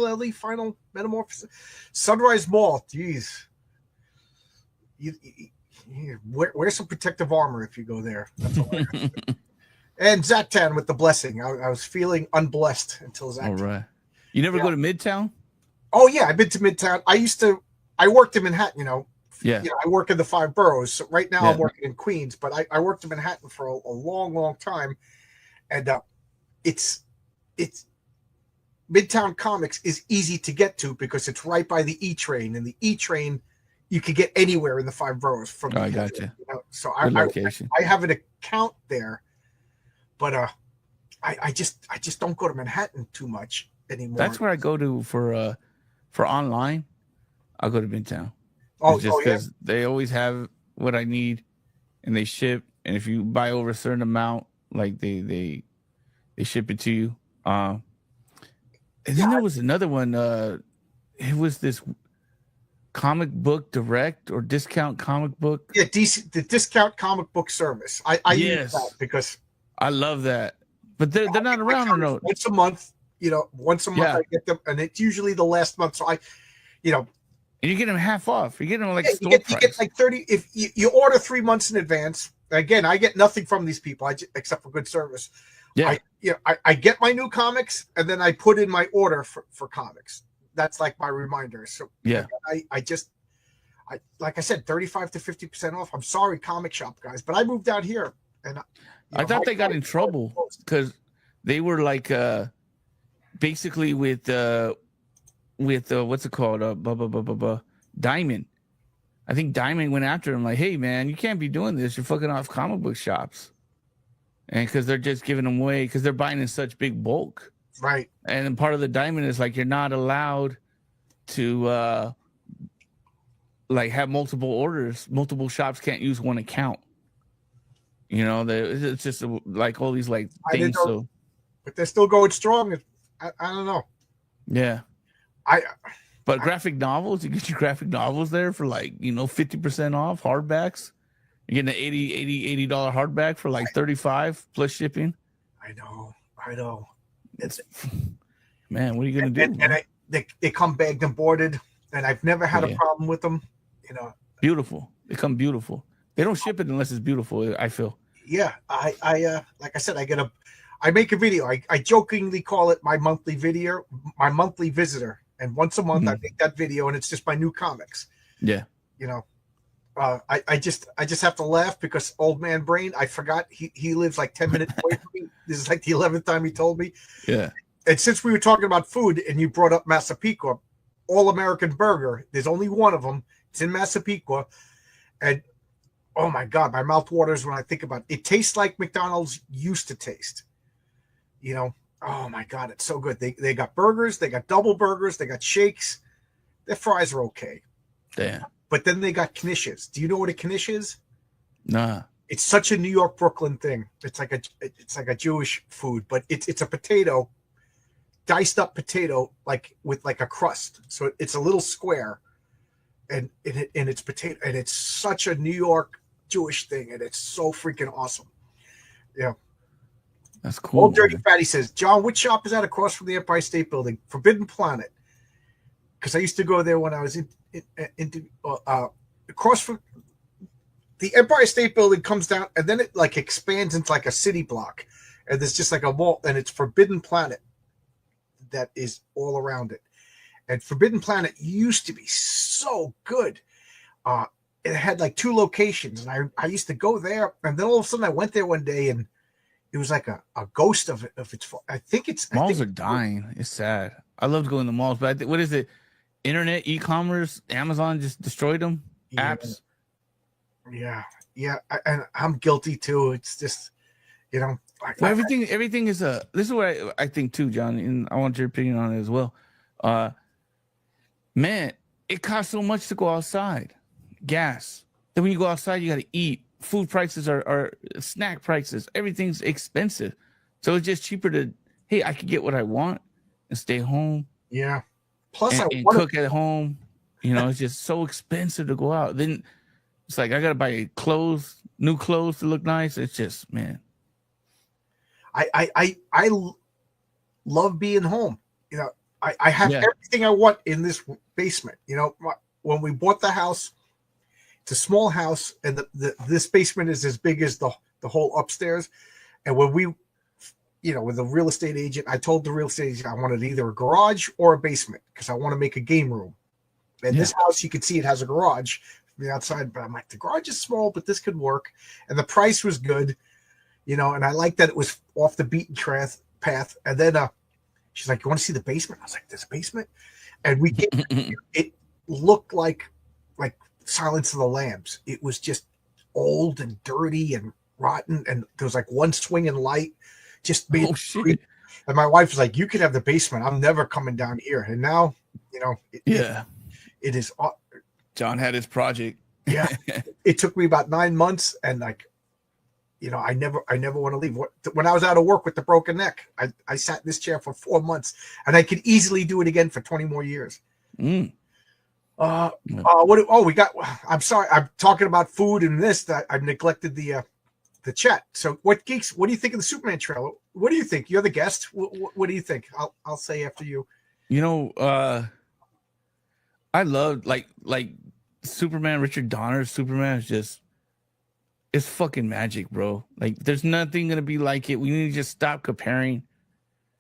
Ellie. Final Metamorphosis. Sunrise Mall. Jeez. You wear some protective armor if you go there. That's all I have. And Zatan with the blessing. I was feeling unblessed until Zatan.
All right. You never go to Midtown?
Oh yeah, I've been to Midtown. I worked in Manhattan, you know.
Yeah.
I work in the 5 boroughs. So right now I'm working in Queens, but I worked in Manhattan for a long, long time. And it's Midtown Comics is easy to get to because it's right by the E train, and the E train you could get anywhere in the 5 boroughs from.
I gotcha.
You know? So
I
have an account there, but I just don't go to Manhattan too much anymore.
That's where I go to for online. I'll go to Midtown. Because they always have what I need, and they ship. And if you buy over a certain amount, like they ship it to you. And then there was another one. It was this comic book direct or discount comic book.
Yeah, the discount comic book service. I use that because
I love that. But they're not around or no.
Once a month, you know, I get them, and it's usually the last month. So
and you get them half off. You get them like
you get like 30 if you order 3 months in advance. Again, I get nothing from these people except for good service.
Yeah.
I get my new comics, and then I put in my order for comics. That's like my reminder. So
yeah,
I like I said, 35 to 50% off. I'm sorry, comic shop guys, but I moved out here, and
I thought they got in trouble because they were like basically with what's it called? Diamond. I think Diamond went after him like, hey man, you can't be doing this. You're fucking off comic book shops. And because they're just giving them away because they're buying in such big bulk.
Right.
And then part of the Diamond is like you're not allowed to like have multiple orders. Multiple shops can't use one account. You know, it's just like all these like things. So,
but they're still going strong. I don't know.
Yeah. But graphic novels, you get your graphic novels there for like, 50% off hardbacks. You're getting an $80 hardback for like $35 plus shipping.
I know. It's
man, what are you gonna do?
And they come bagged and boarded, and I've never had a problem with them.
Beautiful. They come beautiful. They don't ship it unless it's beautiful. I feel.
Yeah, I like I said, I make a video. I jokingly call it my monthly video, my monthly visitor. And once a month I make that video, and it's just my new comics.
Yeah.
I just have to laugh because old man brain, I forgot he lives like 10 minutes away from me. This is like the 11th time he told me.
Yeah.
And since we were talking about food and you brought up Massapequa, All American Burger, there's only one of them. It's in Massapequa. And oh my God, my mouth waters when I think about it. It tastes like McDonald's used to taste. Oh my God, it's so good. They got burgers, they got double burgers, they got shakes. Their fries are okay.
Damn.
But then they got knishes. Do you know what a knish is?
Nah.
It's such a New York, Brooklyn thing. It's like a Jewish food, but it's a potato, diced up potato, like with like a crust. So it's a little square, and it's potato, and it's such a New York Jewish thing, and it's so freaking awesome. Yeah.
That's cool.
Old Dirty Fatty says, John, which shop is that across from the Empire State Building? Forbidden Planet. Because I used to go there when I was across from the Empire State Building, comes down, and then it like expands into like a city block, and there's just like a mall, and it's Forbidden Planet that is all around it. And Forbidden Planet used to be so good. It had like 2 locations, and I used to go there, and then all of a sudden I went there one day, and it was like a ghost of its. I think it's
malls are dying. It's sad. I love going to malls, but what is it? Internet, e-commerce, Amazon just destroyed them.
Yeah.
Apps.
Yeah, and I'm guilty too. It's just,
well, everything is a. This is what I think too, John, and I want your opinion on it as well. Man, it costs so much to go outside. Gas. Then when you go outside, you got to eat. Food prices are snack prices. Everything's expensive. So it's just cheaper to, hey, I can get what I want and stay home.
Yeah. Plus,
and cook at home. It's just so expensive to go out. Then it's like I got to buy new clothes to look nice. It's just, man.
I love being home. I have everything I want in this basement. When we bought the house, it's a small house, and this basement is as big as the whole upstairs. And when we, with the real estate agent, I told the real estate agent I wanted either a garage or a basement because I want to make a game room. And this house, you can see it has a garage from the outside, but I'm like, the garage is small, but this could work. And the price was good, and I liked that it was off the beaten path. And then she's like, you want to see the basement? I was like, this basement? And we get it looked like Silence of the Lambs. It was just old and dirty and rotten, and there was like one swinging light just made shit. And my wife was like, you could have the basement, I'm never coming down here. And now it is.
John had his project.
Yeah. It took me about 9 months, and I never want to leave. When I was out of work with the broken neck, I sat in this chair for 4 months, and I could easily do it again for 20 more years. I'm sorry, I'm talking about food and this, that I've neglected the chat. So what do you think of the Superman trailer? What do you think? You're the guest. What do you think? I'll say after you.
I loved like Superman. Richard Donner's Superman is just, it's fucking magic, bro. Like there's nothing gonna be like it. We need to just stop comparing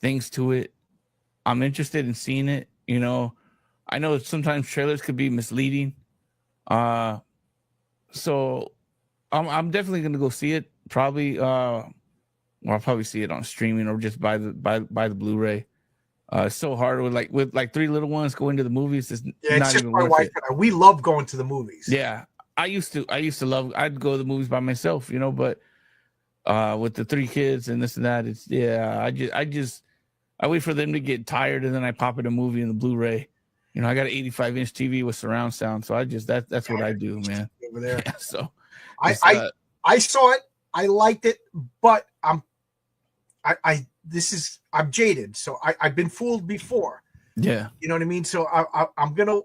things to it. I'm interested in seeing it. I know sometimes trailers could be misleading. So I'm definitely gonna go see it. Probably I'll probably see it on streaming or just buy the Blu-ray. It's so hard with 3 little ones going to the movies. It's not
just
even
my
worth
wife
it.
and I. We love going to the movies.
Yeah. I used to love, I'd go to the movies by myself, but with the 3 kids and this and that, I wait for them to get tired, and then I pop in a movie in the Blu-ray. I got an 85-inch TV with surround sound, so that's what I do, man.
Over there.
Yeah, so
I saw it, I liked it, but I'm jaded, so I've been fooled before.
Yeah,
you know what I mean. So I'm gonna,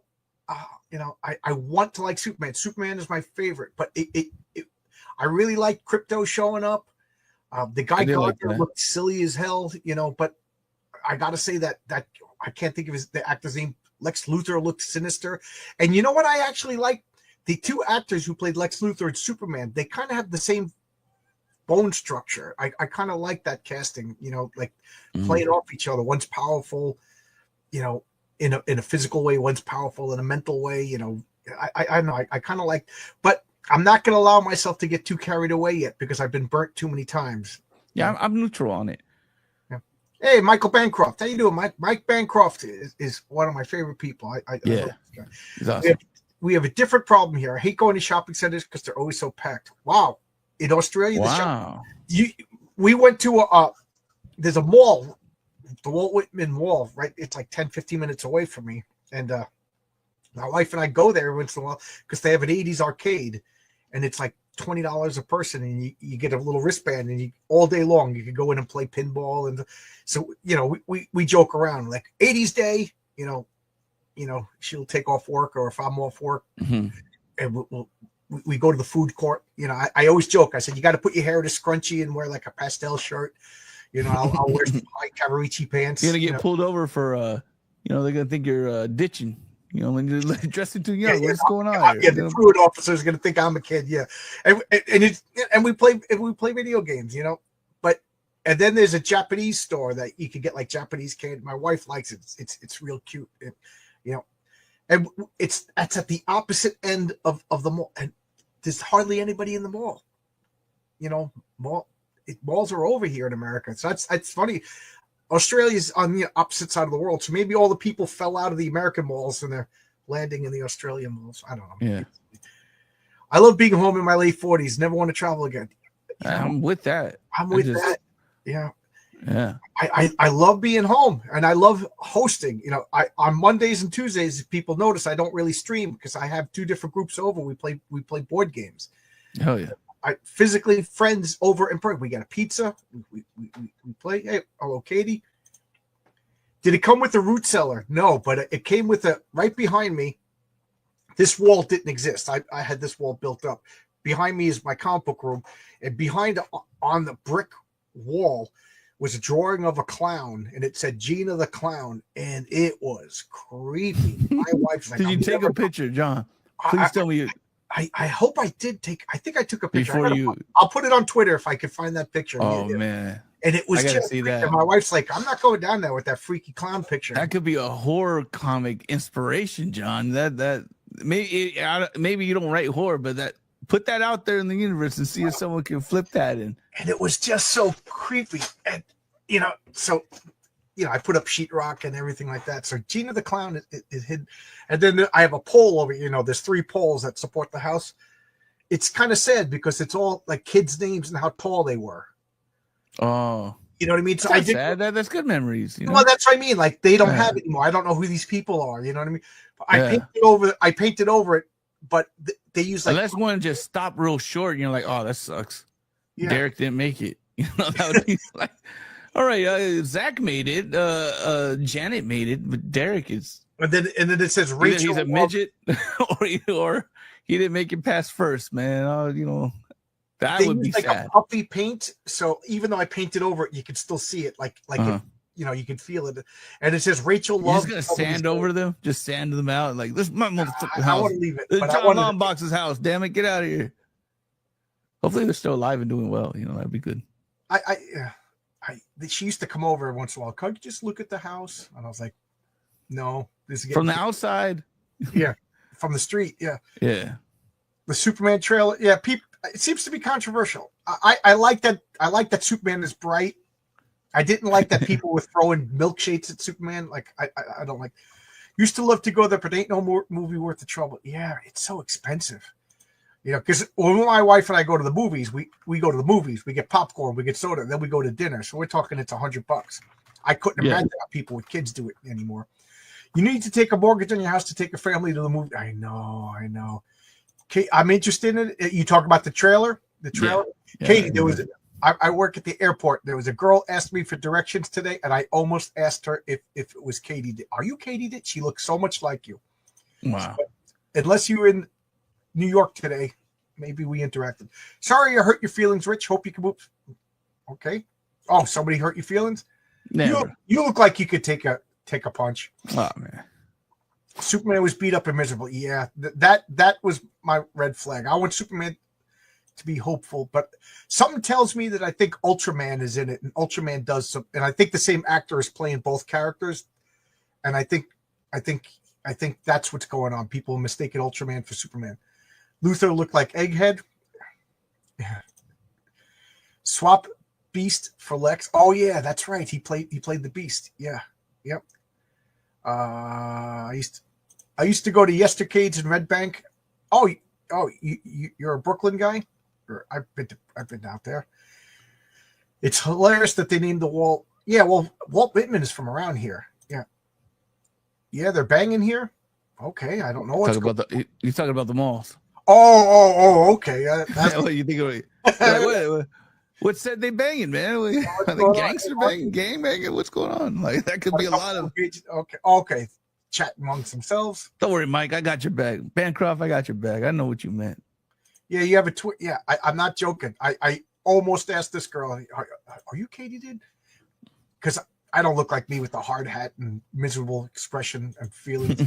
I want to like Superman. Superman is my favorite, but I really like Crypto showing up. The guy looked silly as hell, but I gotta say that I can't think of the actor's name. Lex Luthor looked sinister, and you know what? I actually like the 2 actors who played Lex Luthor and Superman. They kind of have the same bone structure. I kind of like that casting. Playing off each other. One's powerful, in a physical way. One's powerful in a mental way. I know. I kind of like, but I'm not going to allow myself to get too carried away yet because I've been burnt too many times.
Yeah, I'm neutral on it.
Hey, Michael Bancroft. How you doing? Mike Bancroft is one of my favorite people. I love this guy.
He's awesome.
We have a different problem here. I hate going to shopping centers because they're always so packed. Wow. In Australia, we went to there's a mall the Walt Whitman Mall, right? It's like 10, 15 minutes away from me. And my wife and I go there once in a while because they have an 80s arcade, and it's like $20 a person, and you get a little wristband, and all day long you can go in and play pinball. And so, we joke around like 80s day, she'll take off work, or if I'm off work, and we go to the food court. I always joke. I said, you got to put your hair in a scrunchie and wear like a pastel shirt. I'll wear some high Cavaricci pants.
You're gonna get pulled over for they're gonna think you're ditching. When you're dressing too young. What's going on?
Yeah, the food officer is gonna think I'm a kid. Yeah, and we play video games. And then there's a Japanese store that you can get like Japanese candy. My wife likes it. It's real cute. And that's at the opposite end of the mall, and there's hardly anybody in the mall. Malls are over here in America, so it's funny. Australia's on the opposite side of the world, so maybe all the people fell out of the American malls and they're landing in the Australian malls. I don't know.
Yeah,
I love being home in my late 40s. Never want to travel again.
I'm with that.
That. Yeah.
Yeah.
I love being home, and I love hosting. On Mondays and Tuesdays, if people notice, I don't really stream because I have 2 different groups over. We play board games.
Oh yeah.
I physically friends over in person. We got a pizza. We play. Hey, hello, Katie. Did it come with a root cellar? No, but it came with right behind me. This wall didn't exist. I had this wall built up. Behind me is my comic book room, and behind on the brick wall was a drawing of a clown, and it said Gina the Clown, and it was creepy. My wife's like,
did you take a picture, John? Please tell me you.
I hope I did I think I took a picture.
Before
I'll put it on Twitter if I can find that picture.
Oh man.
And it was
I gotta
just
see that.
And my wife's like, I'm not going down there with that freaky clown picture.
That could be a horror comic inspiration, John. That maybe you don't write horror, but put that out there in the universe and see if someone can flip that in.
And it was just so creepy. And I put up sheetrock and everything like that. So Gina the Clown is hidden. And then I have a pole over, there's 3 poles that support the house. It's kind of sad because it's all like kids' names and how tall they were.
Oh.
You know what I mean? So
that's sad. That's good memories.
Well, that's what I mean. Like they don't have it anymore. I don't know who these people are. You know what I mean? I painted over it, but they use like.
Unless one just stopped real short, like, oh, that sucks.
Yeah.
Derek didn't make it. That would be like, all right, Zach made it. Janet made it, but Derek is.
And then it says Rachel.
He's a midget, or he didn't make it past first, man. That would be
like
sad.
A puffy paint, so even though I painted over it, you can still see it. Like if, you can feel it. And it says Rachel Love.
You're just gonna sand over them, just sand them out. Like this is my motherfucking house.
I want to leave it.
This is John Longbox's house. Damn it, get out of here. Hopefully they're still alive and doing well. That'd be good.
She used to come over once in a while. Could you just look at the house? And I was like, no, this is
from the outside.
Yeah, from the street. Yeah,
yeah.
The Superman trailer. Yeah, it seems to be controversial. I like that. I like that Superman is bright. I didn't like that people were throwing milkshakes at Superman. Like I don't like. Used to love to go there, but ain't no more movie worth the trouble. Yeah, it's so expensive. Because when my wife and I go to the movies, we go to the movies, we get popcorn, we get soda, and then we go to dinner. So we're talking it's $100. I couldn't imagine how people with kids do it anymore. You need to take a mortgage on your house to take a family to the movie. I know. Okay, I'm interested in it. You talk about the trailer. Yeah. Katie, I work at the airport. There was a girl asked me for directions today, and I almost asked her if it was Katie. Are you Katie? She looks so much like you.
Wow.
So, unless you're in New York today, maybe we interacted. Sorry I hurt your feelings, Rich. Hope you can move. Okay. Oh, somebody hurt your feelings?
Never.
You look like you could take a punch.
Oh man.
Superman was beat up and miserable. Yeah, that was my red flag. I want Superman to be hopeful, but something tells me that I think Ultraman is in it, and Ultraman does some, and I think the same actor is playing both characters, and I think that's what's going on. People mistaken Ultraman for Superman. Luthor looked like Egghead. Swap Beast for Lex. Oh yeah, that's right. He played the Beast. Yeah. Yep. I used to go to Yestercades in Red Bank. Oh, you're a Brooklyn guy? I've been out there. It's hilarious that they named the wall Yeah, well, Walt Whitman is from around here. Yeah. Yeah, they're banging here. Okay, I don't know what's
Talking about he's talking about the malls.
Okay. That's
What you think of it? Like, what said they banging, man? Are they gangster banging, gang banging? What's going on? Like that could be a lot of.
Okay. Chat amongst themselves.
Don't worry, Mike. I got your back. Bancroft, I got your back. I know what you meant.
Yeah, you have a tweet. Yeah, I'm not joking. I almost asked this girl, "Are you Katie? Did?" Because I don't look like me with the hard hat and miserable expression and feelings.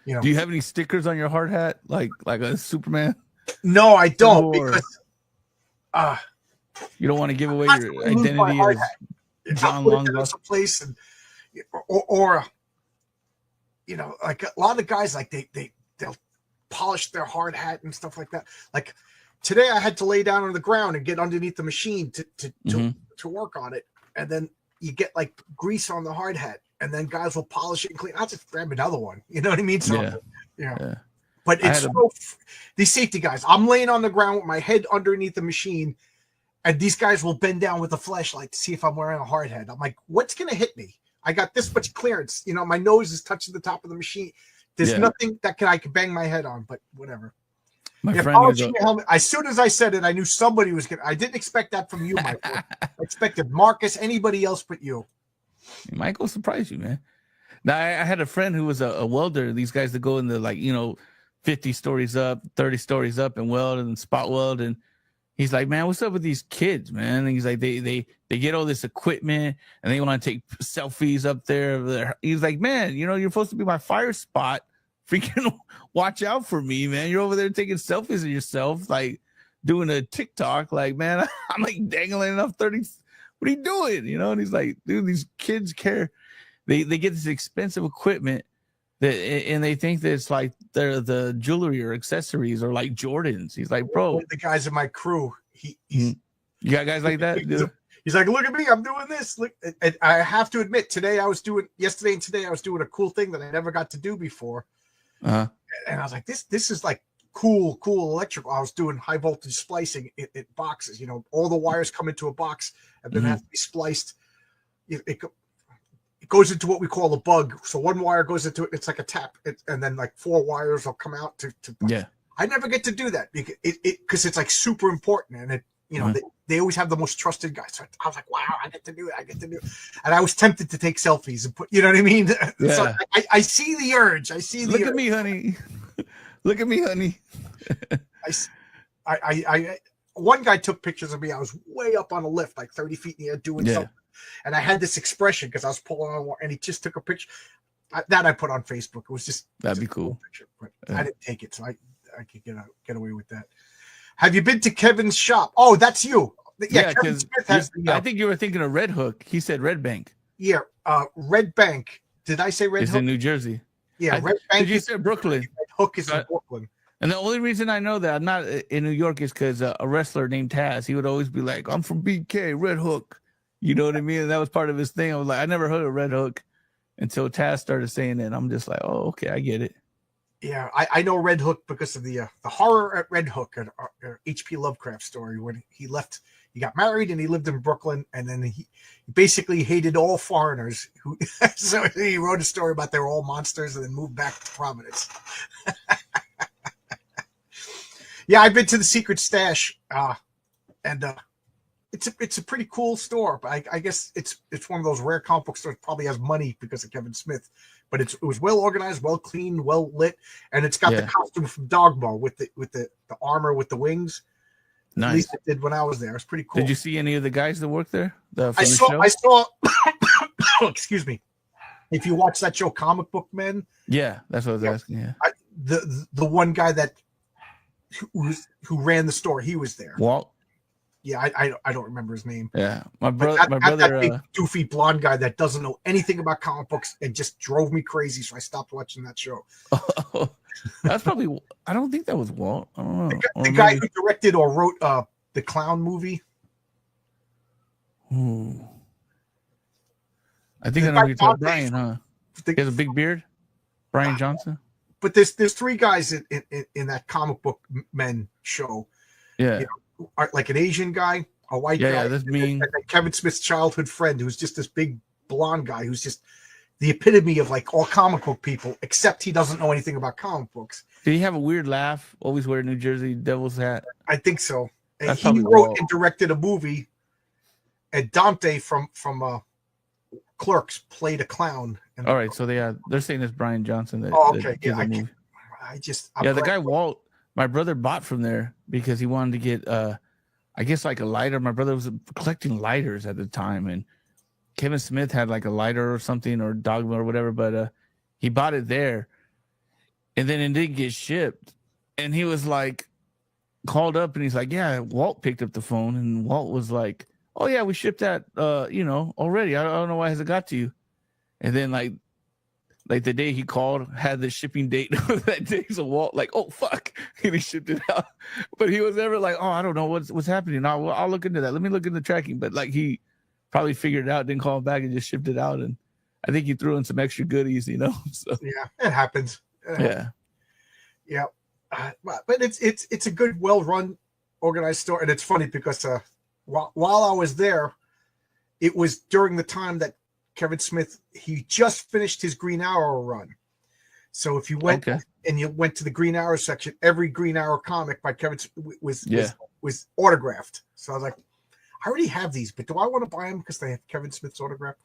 You know.
Do you have any stickers on your hard hat, like a Superman?
No, I don't, because
you don't want to give away your identity as John Longbox.
Place and or you know, like a lot of guys, like they'll polish their hard hat and stuff like that. Like today, I had to lay down on the ground and get underneath the machine to work on it, and then you get like grease on the hard hat, and then guys will polish it and clean. I'll just grab another one. You know what I mean? So, yeah. But it's these safety guys. I'm laying on the ground with my head underneath the machine, and these guys will bend down with a flashlight to see if I'm wearing a hard hat. I'm like, what's gonna hit me? I got this much clearance. You know, my nose is touching the top of the machine. There's nothing that I could bang my head on, but whatever.
My friend
helmet. As soon as I said it, I knew somebody was gonna. I didn't expect that from you, Michael. I expected Marcus, anybody else but you.
Michael surprised you, man. Now I had a friend who was a welder. These guys that go in the 50 stories up, 30 stories up, and weld and spot weld. And he's like, man, what's up with these kids, man? And he's like, they get all this equipment and they want to take selfies up there. He's like, man, you're supposed to be my fire spot. Freaking watch out for me, man. You're over there taking selfies of yourself, like doing a TikTok. Like, man, I'm like dangling enough 30. What are you doing? And he's like, dude, these kids care. They get this expensive equipment and they think that it's like they're the jewelry or accessories or like Jordans. He's like, bro.
One of the guys in my crew,
you got guys like that?
He's like, look at me, I'm doing this. Look, and I have to admit, yesterday and today I was doing a cool thing that I never got to do before. And I was like, this is like cool electrical. I was doing high voltage splicing in boxes. All the wires come into a box and then have to be spliced. It goes into what we call a bug. So one wire goes into it. It's like a tap, and then like 4 wires will come out to. Yeah. I never get to do that because it's like super important, and they always have the most trusted guys. So I was like, wow, I get to do it. And I was tempted to take selfies and put, you know what I mean? Yeah. So I see the urge. Look
at me, honey. Look at me, honey.
One guy took pictures of me. I was way up on a lift, like 30 feet in the air doing something. And I had this expression because I was pulling on one, and he just took a picture that I put on Facebook. It was
that'd be cool.
Picture, but I didn't take it, so I could get away with that. Have you been to Kevin's shop? Oh, that's you.
Yeah, because I think you were thinking of Red Hook. He said Red Bank.
Yeah, Red Bank. Did I say Red Hook?
It's in New Jersey.
Yeah, Red Bank.
Did you say Brooklyn?
Red Hook is in Brooklyn.
And the only reason I know that I'm not in New York is because a wrestler named Taz, he would always be like, I'm from BK, Red Hook. You know what I mean? And that was part of his thing. I was like, I never heard of Red Hook until Taz started saying it. I'm just like, oh, okay, I get it.
Yeah, I know Red Hook because of the horror at Red Hook, an H.P. Lovecraft story when he left. He got married and he lived in Brooklyn, and then he basically hated all foreigners. So he wrote a story about they were all monsters and then moved back to Providence. Yeah, I've been to the Secret Stash, and it's a pretty cool store. But I guess it's one of those rare comic book stores. Probably has money because of Kevin Smith. But it was well organized, well cleaned, well lit, and it's got the costume from Dogma with the armor with the wings.
Nice.
At least it did when I was there. It's pretty cool.
Did you see any of the guys that work there?
I saw. Excuse me. If you watch that show, Comic Book Men.
Yeah, that's what I was asking. Yeah.
The one guy who ran the store, he was there.
Walt.
Yeah, I don't remember his name.
Yeah, my brother,
that big doofy blonde guy that doesn't know anything about comic books and just drove me crazy. So I stopped watching that show.
Oh, that's probably. I don't think that was Walt. I don't know.
The guy who directed or wrote the clown movie.
Ooh. I think I know you're talking Brian, huh? He has a big beard. Brian Johnson.
But there's 3 guys in that Comic Book Men show.
Yeah.
Like an Asian guy, a white
Yeah,
guy,
yeah, that's
and
mean.
then Kevin Smith's childhood friend, who's just this big blonde guy who's just the epitome of like all comic book people, except he doesn't know anything about comic books.
Did he have a weird laugh? Always wear a New Jersey Devils hat.
I think so. And
That's
he
probably
wrote
Walt.
and directed a movie, and Dante from Clerks played a clown.
All right, so they're saying it's Brian Johnson that.
Oh,
that
okay.
did
Yeah,
the movie.
I'm
The
glad-
guy Walt, my brother bought from there because he wanted to get I guess like a lighter. My brother was collecting lighters at the time, and Kevin Smith had like a lighter or something or Dogma or whatever, but he bought it there, and then it didn't get shipped, and he was like called up and he's like, yeah, Walt picked up the phone, and Walt was like, oh yeah, we shipped that already. I don't know why it hasn't got to you. And then like the day he called had the shipping date of that day. So Walt like, oh fuck, and he shipped it out. But he was never like, oh, I don't know what's happening. I'll look into that. Let me look into tracking. But like he probably figured it out, didn't call him back, and just shipped it out. And I think he threw in some extra goodies, So
yeah, it happens.
yeah.
But it's a good, well-run, organized store, and it's funny because while I was there, it was during the time that Kevin Smith, he just finished his Green Arrow run. So if you went and you went to the Green Arrow section, every Green Arrow comic by Kevin was autographed. So I was like, I already have these, but do I want to buy them because they have Kevin Smith's autograph?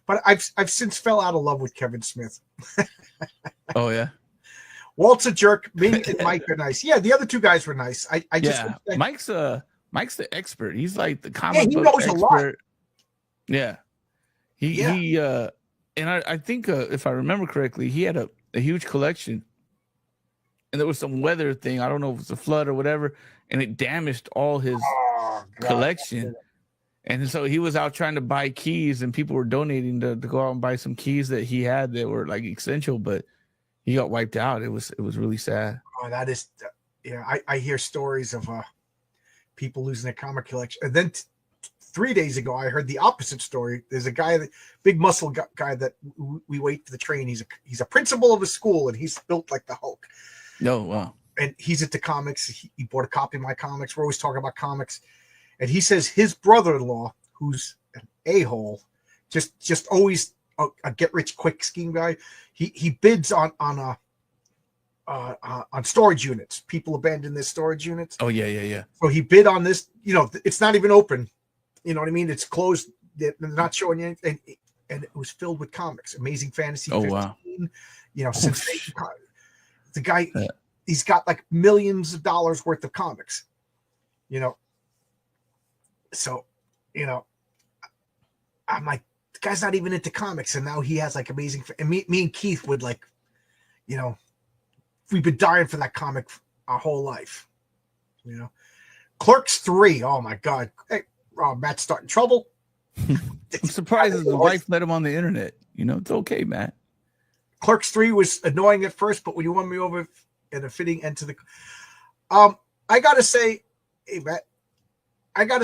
But I've since fell out of love with Kevin Smith.
Oh yeah.
Walt's a jerk. Me and Mike are nice. Yeah, the other two guys were nice. I just
Mike's the expert. He's like the comic
he
book
knows
expert.
a lot.
Yeah. He and I think if I remember correctly, he had a huge collection, and there was some weather thing. I don't know if it's a flood or whatever, and it damaged all his collection. And so he was out trying to buy keys, and people were donating to go out and buy some keys that he had that were like essential, but he got wiped out. It was really sad.
Oh, that is, I hear stories of people losing their comic collection. And then 3 days ago, I heard the opposite story. There's a guy, big muscle guy that we wait for the train. He's a principal of a school, and he's built like the Hulk.
No, wow.
And he's into comics. He bought a copy of my comics. We're always talking about comics. And he says his brother-in-law, who's an a-hole, just always a get-rich-quick scheme guy, he bids on storage units. People abandon their storage units.
Oh, yeah.
So he bid on this. It's not even open. You know what I mean? It's closed. They're not showing you anything. And it was filled with comics. Amazing Fantasy 15.
Wow.
Since the guy, he's got like millions of dollars worth of comics. So, I'm like, the guy's not even into comics, and now he has like amazing. And me and Keith would like, we've been dying for that comic our whole life. Clerks 3. Oh my God. Hey, Matt's starting trouble.
I'm surprised his wife let him on the internet. It's okay, Matt.
Clerks 3 was annoying at first, but when you won me over in a fitting end to the, I gotta say, hey Matt, I don't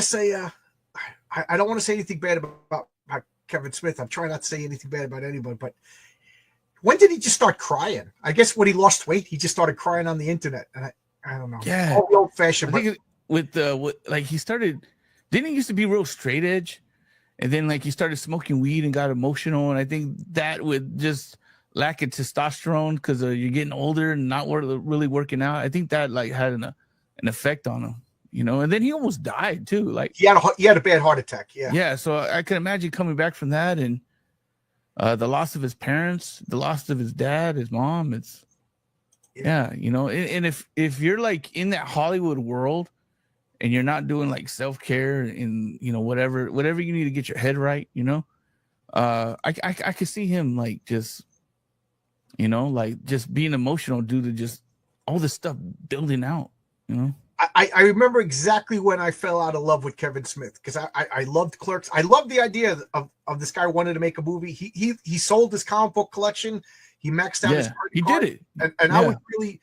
want to say anything bad about Kevin Smith. I'm trying not to say anything bad about anybody, but when did he just start crying? I guess when he lost weight, he just started crying on the internet, and I don't know.
Yeah,
all the old fashioned.
I think with he started. Didn't he used to be real straight edge, and then like he started smoking weed and got emotional, and I think that would just lack of testosterone because you're getting older and not really working out. I think that like had an effect on him. And then he almost died too. Like
he had a bad heart attack. Yeah.
Yeah. So I can imagine coming back from that and the loss of his parents, the loss of his dad, his mom. It's and if you're like in that Hollywood world and you're not doing like self-care and whatever you need to get your head right, I could see him like just just being emotional due to just all this stuff building out,
I remember exactly when I fell out of love with Kevin Smith because I loved Clerks. I loved the idea of this guy wanted to make a movie. He sold his comic book collection. He maxed out his
he did it.
And I would really,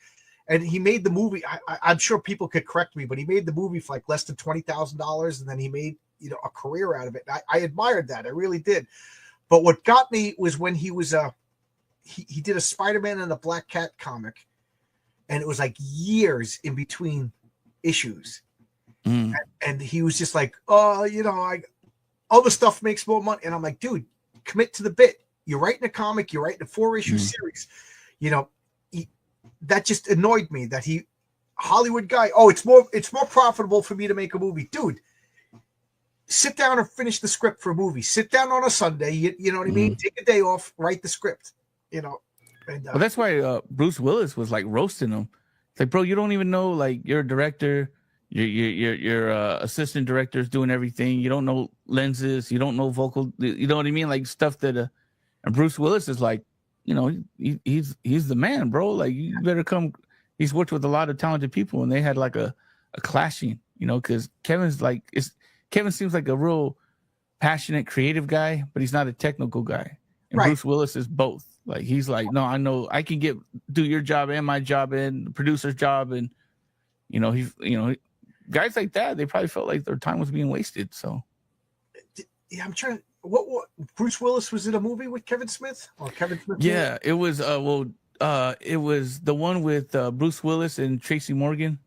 and he made the movie. I'm sure people could correct me, but he made the movie for like less than $20,000, and then he made a career out of it. I admired that. I really did. But what got me was when he was he did a Spider-Man and a Black Cat comic, and it was like years in between issues,
Mm.
And he was just like, oh, you know, other stuff makes more money. And I'm like, dude, commit to the bit. You're writing a comic, you're writing a 4-issue series. You know, that just annoyed me that Hollywood guy, oh, it's more profitable for me to make a movie. Dude, sit down and finish the script for a movie. Sit down on a Sunday, you know what I mean? Take a day off, write the script, you know. And,
well, that's why Bruce Willis was like roasting him. It's like, bro, you don't even know, like, you're a director, your assistant director's doing everything. You don't know lenses, you don't know vocal, you know what I mean? Like stuff that and Bruce Willis is like, you know, he's the man, bro. Like, you better come. He's worked with a lot of talented people, and they had like a clashing, you know, because Kevin seems like a real passionate, creative guy, but he's not a technical guy. And
right.
Bruce Willis is both. Like, he's like, no, I know I can do your job and my job and the producer's job, and you know, guys like that, they probably felt like their time was being wasted. So,
yeah, I'm trying. What Bruce Willis was in a movie with Kevin Smith or Kevin Smith?
Yeah, it was it was the one with Bruce Willis and Tracy Morgan.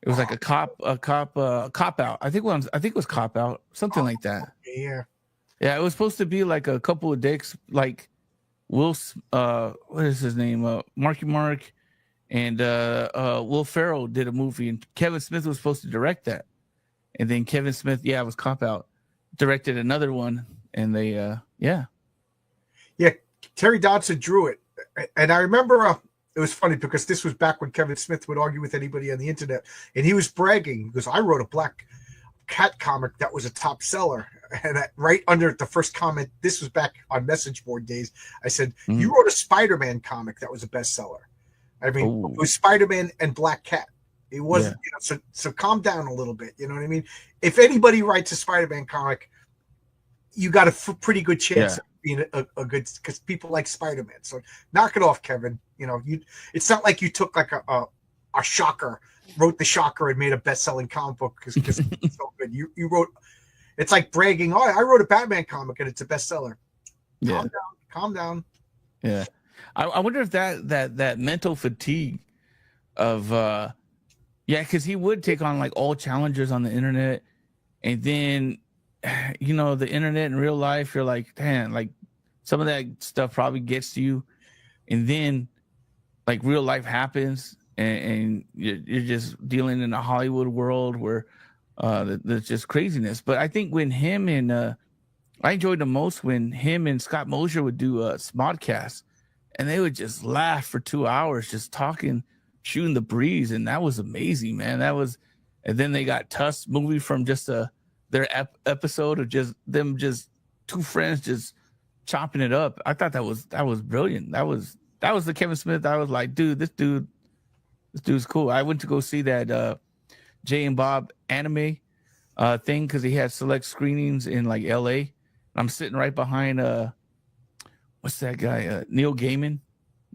It was like a cop out. I think it was Cop Out, something like that.
Yeah.
Yeah, it was supposed to be like a couple of dicks, like what is his name? Marky Mark and Will Ferrell did a movie, and Kevin Smith was supposed to direct that. And then Kevin Smith, it was Cop Out, directed another one, and they
Terry Dodson drew it. And I remember it was funny because this was back when Kevin Smith would argue with anybody on the internet, and he was bragging because I wrote a Black Cat comic that was a top seller. And right under the first comment, this was back on message board days, I said, you wrote a Spider-Man comic that was a bestseller. I mean, it was Spider-Man and Black Cat. It wasn't, you know, so calm down a little bit. You know what I mean? If anybody writes a Spider-Man comic, you got a pretty good chance of being a good, because people like Spider-Man. So knock it off, Kevin. You know, it's not like you took like a Shocker, wrote the Shocker and made a best-selling comic book because it's so good. You wrote, it's like bragging, oh, I wrote a Batman comic and it's a bestseller.
Yeah.
Calm down.
Yeah. I wonder if that mental fatigue of because he would take on like all challengers on the internet, and then you know, the internet in real life, you're like, damn, like some of that stuff probably gets to you, and then like real life happens, and you're just dealing in a Hollywood world where there's just craziness. But I think when him and I enjoyed the most when him and Scott Mosier would do Smodcast, and they would just laugh for 2 hours, just talking, shooting the breeze, and that was amazing, man. And then they got Tusk's movie from just their episode of just them, just two friends just chopping it up. I thought that was brilliant. That was the Kevin Smith. I was like, dude, this dude's cool. I went to go see that Jay and Bob anime thing because he had select screenings in like LA. I'm sitting right behind what's that guy, Neil Gaiman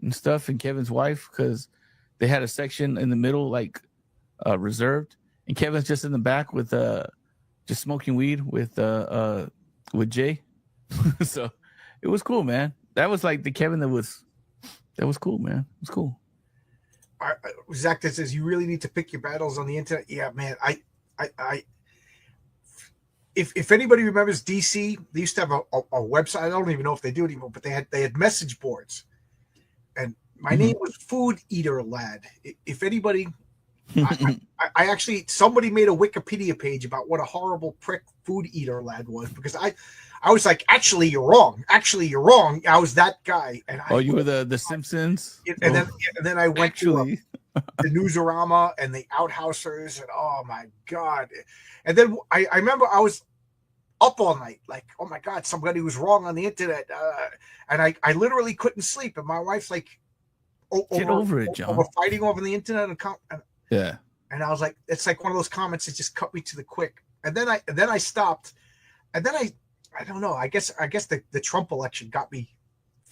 and stuff, and Kevin's wife, because they had a section in the middle like reserved, and Kevin's just in the back with just smoking weed with Jay. So it was cool, man. That was like the Kevin that was cool, man. It was cool.
Zach that says you really need to pick your battles on the internet. Yeah, man. If anybody remembers DC, they used to have a website. I don't even know if they do anymore, but they had message boards, and my name was Food Eater Lad. If anybody, I actually, somebody made a Wikipedia page about what a horrible prick Food Eater Lad was, because I was like, actually, you're wrong. Actually, you're wrong. I was that guy. And
you were the Simpsons.
And then I went to the Newsarama and the Outhousers, and oh my god. And then I remember I was up all night, like, oh my god, somebody was wrong on the internet, and I literally couldn't sleep. And my wife's like,
get over it, John.
Over fighting over the internet, and
yeah.
And I was like, it's like one of those comments that just cut me to the quick. And then I stopped, and then I don't know. I guess the Trump election got me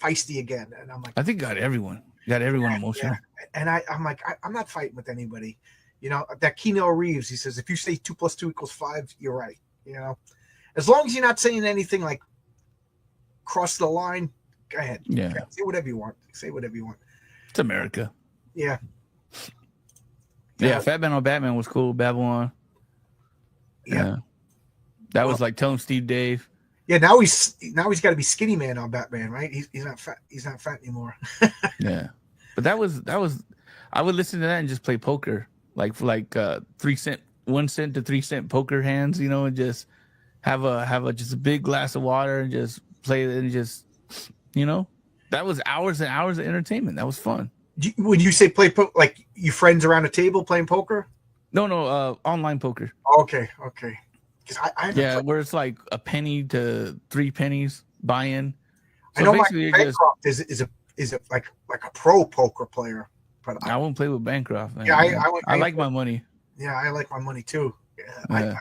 feisty again, and I'm like,
I think got everyone emotional.
Yeah. And I'm like, I'm not fighting with anybody. You know, that Keanu Reeves, he says, if you say 2 + 2 = 5, you're right. You know, as long as you're not saying anything like cross the line, go ahead.
Yeah.
Say whatever you want.
It's America.
Yeah.
Yeah. Fat Man on Batman was cool. Babylon.
Yeah.
That was like Tell Him Steve Dave.
Yeah, now he's got to be skinny man on Batman, right? He's not fat. He's not fat anymore.
Yeah, but that was. I would listen to that and just play poker, like for 3 cent, 1 cent to 3 cent poker hands, you know, and just have a just a big glass of water and just play it and just, you know, that was hours and hours of entertainment. That was fun.
When you say play poker, like you friends around a table playing poker?
No, online poker.
Okay.
Yeah, where it's like a penny to 3 pennies buy-in. So
I know
basically
Mike Bancroft is like a pro poker player, but
I won't play with Bancroft. Man.
Yeah,
I like my money.
Yeah, I like my money too.
Yeah.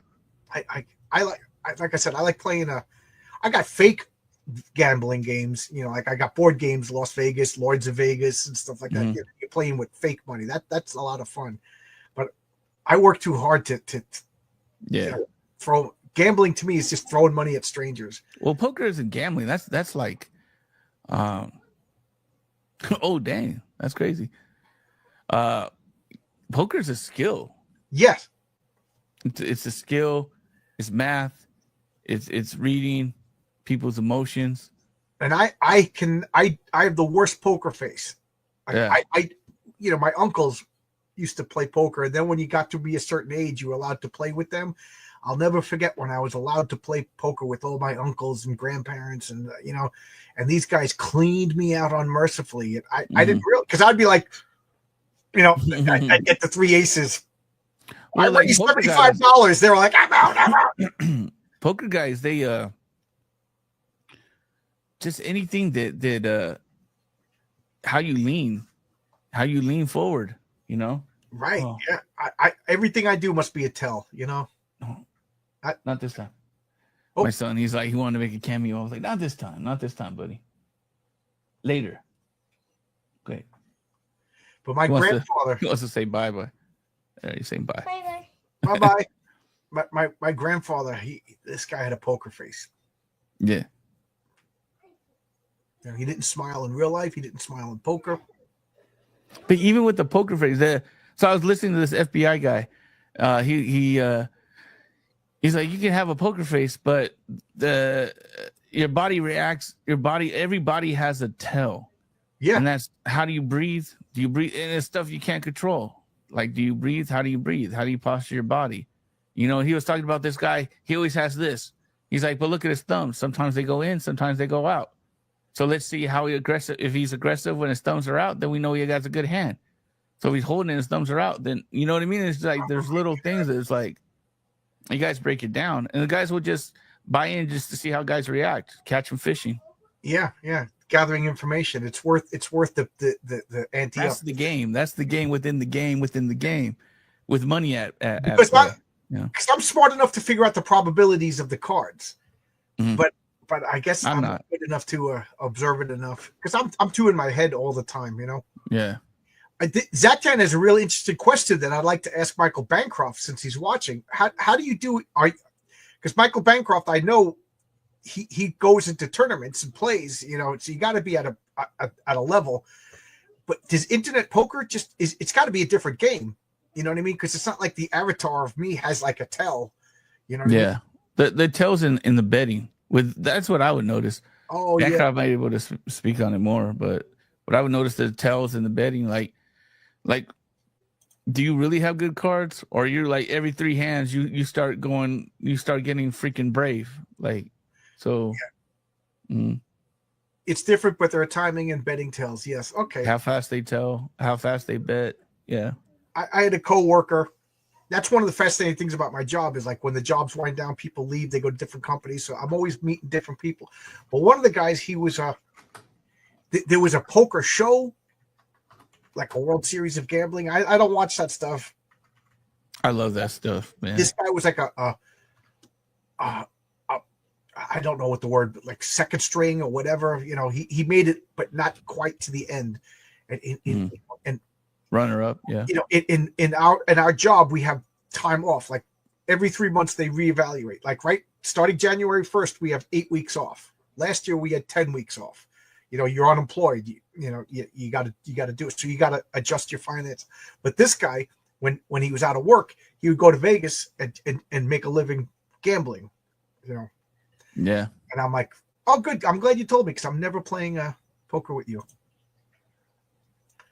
I like I said, I like playing I got fake gambling games, you know, like I got board games, Las Vegas, Lords of Vegas, and stuff like that. You're playing with fake money. That's a lot of fun. But I work too hard to you know, throw gambling. To me is just throwing money at strangers.
Well, poker isn't gambling. That's like, oh dang, that's crazy. Poker is a skill. Yes, it's a skill. It's math. It's reading people's emotions.
And I have the worst poker face. I you know, my uncles used to play poker, and then when you got to be a certain age, you were allowed to play with them. I'll never forget when I was allowed to play poker with all my uncles and grandparents, and you know, and these guys cleaned me out unmercifully. And I didn't really, because I'd be like, you know, I'd get the 3 aces. Well, like $75. They were like, I'm out.
Poker guys, they just anything that how you lean forward, you know.
Right. Oh. Yeah. I everything I do must be a tell, you know.
Not this time. Oh. My son, he wanted to make a cameo. I was like, not this time, buddy. Later. Great.
But my grandfather,
he wants to say bye. He's saying bye.
Bye. My grandfather, this guy had a poker face.
Yeah.
You know, he didn't smile in real life. He didn't smile in poker.
But even with the poker face, so I was listening to this FBI guy. He's like, you can have a poker face, but your body reacts. Everybody has a tell. Yeah. And that's, how do you breathe? Do you breathe? And it's stuff you can't control. Like, do you breathe? How do you breathe? How do you posture your body? You know, he was talking about this guy. He always has this. He's like, but look at his thumbs. Sometimes they go in, sometimes they go out. So let's see how aggressive. If he's aggressive when his thumbs are out, then we know he got a good hand. So if he's holding and his thumbs are out, then you know what I mean? It's like there's little things that it's like, you guys break it down. And the guys will just buy in just to see how guys react, catch them fishing.
Yeah. Gathering information. It's worth the ante.
That's the game. That's the game within the game with money at
because I'm smart enough to figure out the probabilities of the cards. Mm-hmm. But I guess I'm not good enough to observe it enough, because I'm too in my head all the time, you know?
Yeah.
Zatan has a really interesting question that I'd like to ask Michael Bancroft, since he's watching. How do you do it? Because Michael Bancroft, I know he goes into tournaments and plays, you know, so you got to be at a level. But does internet poker it's got to be a different game? You know what I mean? Because it's not like the avatar of me has like a tell. You know what I mean?
The tells in the betting. That's what I would notice.
Oh,
Bancroft might be able to speak on it more, but what I would notice, the tells in the betting, like, do you really have good cards, or you're like every 3 hands you start getting freaking brave, like, so. Yeah.
It's different, but there are timing and betting tells. Yes, okay.
How fast they tell, how fast they bet. Yeah.
I had a coworker. That's one of the fascinating things about my job, is like when the jobs wind down, people leave, they go to different companies. So I'm always meeting different people. But one of the guys, he was there was a poker show, like a World Series of Gambling. I don't watch that stuff.
I love that stuff, man.
This guy was like I don't know what the word, but like second string or whatever. You know, he made it, but not quite to the end. And
runner up, yeah.
You know, in our job, we have time off. Like every 3 months, they reevaluate. Like starting January 1st, we have 8 weeks off. Last year, we had 10 weeks off. You know, you're unemployed. You got to do it. So you got to adjust your finance. But this guy, when he was out of work, he would go to Vegas and make a living gambling, you know.
Yeah.
And I'm like, oh, good. I'm glad you told me because I'm never playing poker with you.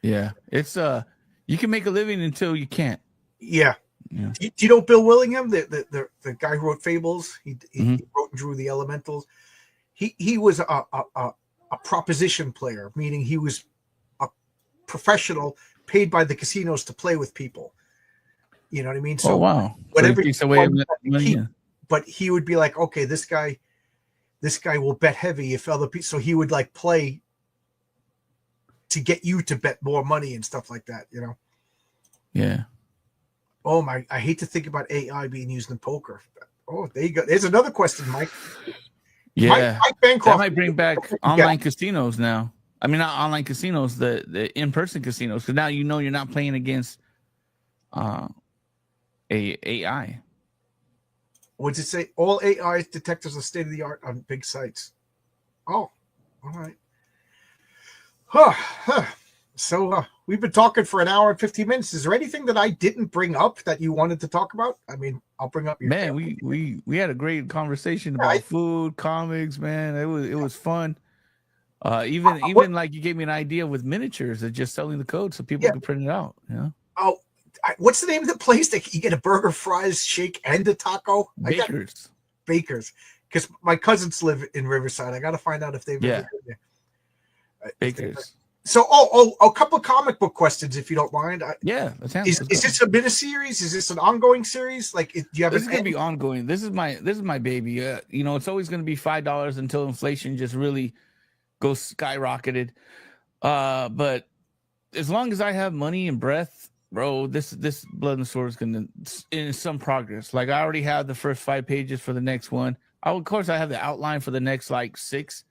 Yeah. It's you can make a living until you can't.
Yeah.
Yeah.
Do you know Bill Willingham, the guy who wrote Fables? He
Mhm.
wrote and drew the Elementals. He was a proposition player, meaning he was a professional paid by the casinos to play with people. You know what I mean? So
oh wow.
whatever
So he takes away money. Yeah.
but he would be like, okay, this guy will bet heavy if other people. So he would like play to get you to bet more money and stuff like that. You know?
Yeah.
Oh my! I hate to think about AI being used in poker. Oh, there you go. There's another question, Mike.
Yeah.
Mike Bancroft,
That might bring back online casinos now. I mean, not online casinos, the in-person casinos, because now you're not playing against a AI.
What does it say? All AI detectors are state of the art on big sites. Oh, all right. So we've been talking for an hour and 15 minutes. Is there anything that I didn't bring up that you wanted to talk about? I mean, I'll bring up your
Man, we had a great conversation about food, comics, man. It was fun. Even like you gave me an idea with miniatures of just selling the code so people can print it out. Yeah.
Oh, what's the name of the place that you get a burger, fries, shake, and a taco?
Baker's.
Because my cousins live in Riverside. I got to find out if they've ever been there.
Bakers.
So, a couple of comic book questions, if you don't mind. Is this a miniseries? Is this an ongoing series? Like, do you have?
This is gonna be ongoing. This is my baby. You know, it's always gonna be $5 until inflation just really goes skyrocketed. But as long as I have money and breath, bro, this Blood and Sword is gonna in some progress. Like I already have the first 5 pages for the next one. Of course, I have the outline for the next like 6.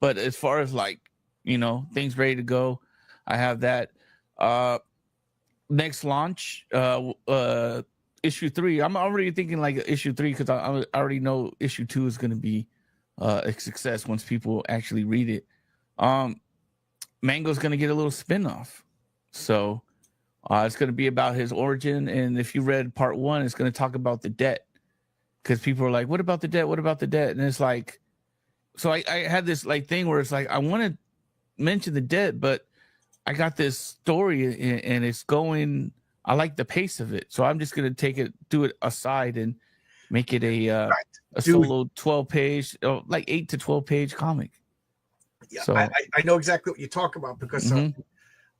But as far as like, you know, things ready to go, I have that. Next launch, issue 3. I'm already thinking like issue 3 because I already know issue 2 is going to be a success once people actually read it. Mango's going to get a little spinoff, so it's going to be about his origin. And if you read part 1, it's going to talk about the debt because people are like, "What about the debt? What about the debt?" And it's like, so I had this like thing where it's like I want to mention the debt, but I got this story and it's going. I like the pace of it, so I'm just gonna do it aside and make it a solo 12-page, like 8 to 12-page comic.
Yeah,
so
I know exactly what you talk about because I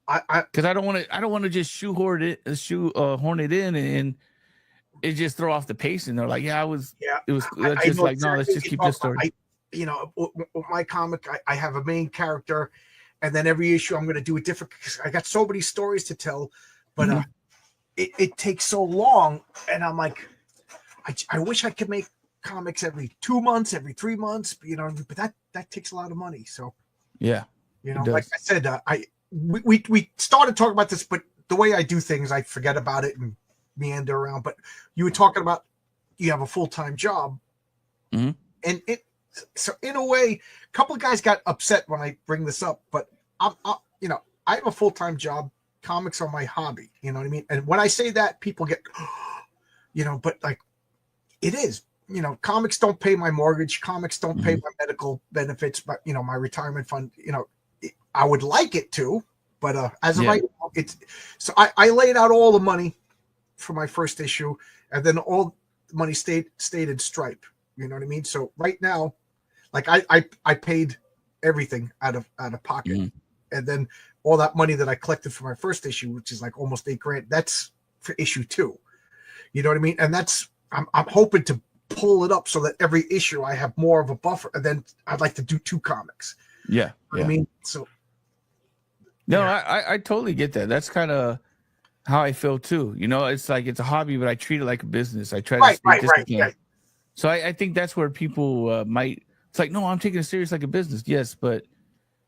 don't want to just shoehorn it in and it just throw off the pace. And they're like, it was just like, no, let's just keep this story.
My comic, I have a main character, and then every issue I'm going to do it different because I got so many stories to tell, but it takes so long, and I'm like, I wish I could make comics every 2 months, every 3 months, but that takes a lot of money. So like I said, we started talking about this, but the way I do things, I forget about it and meander around. But you were talking about you have a full-time job, and so in a way, a couple of guys got upset when I bring this up, but I have a full-time job. Comics are my hobby. You know what I mean? And when I say that, people get, but like it is, comics don't pay my mortgage. Comics don't pay my medical benefits, but my retirement fund, I would like it to, but as of right now, it's, so I laid out all the money for my first issue, and then all the money stayed in Stripe. You know what I mean? So right now, like I paid everything out of pocket, and then all that money that I collected for my first issue, which is like almost $8,000, that's for issue 2. You know what I mean? And that's I'm hoping to pull it up so that every issue I have more of a buffer, and then I'd like to do 2 comics.
Yeah,
I mean, so
no, I totally get that. That's kind of how I feel too. It's like it's a hobby, but I treat it like a business. I try to stay disciplined. Right. So I think that's where people might. It's like, no, I'm taking it serious like a business. Yes, but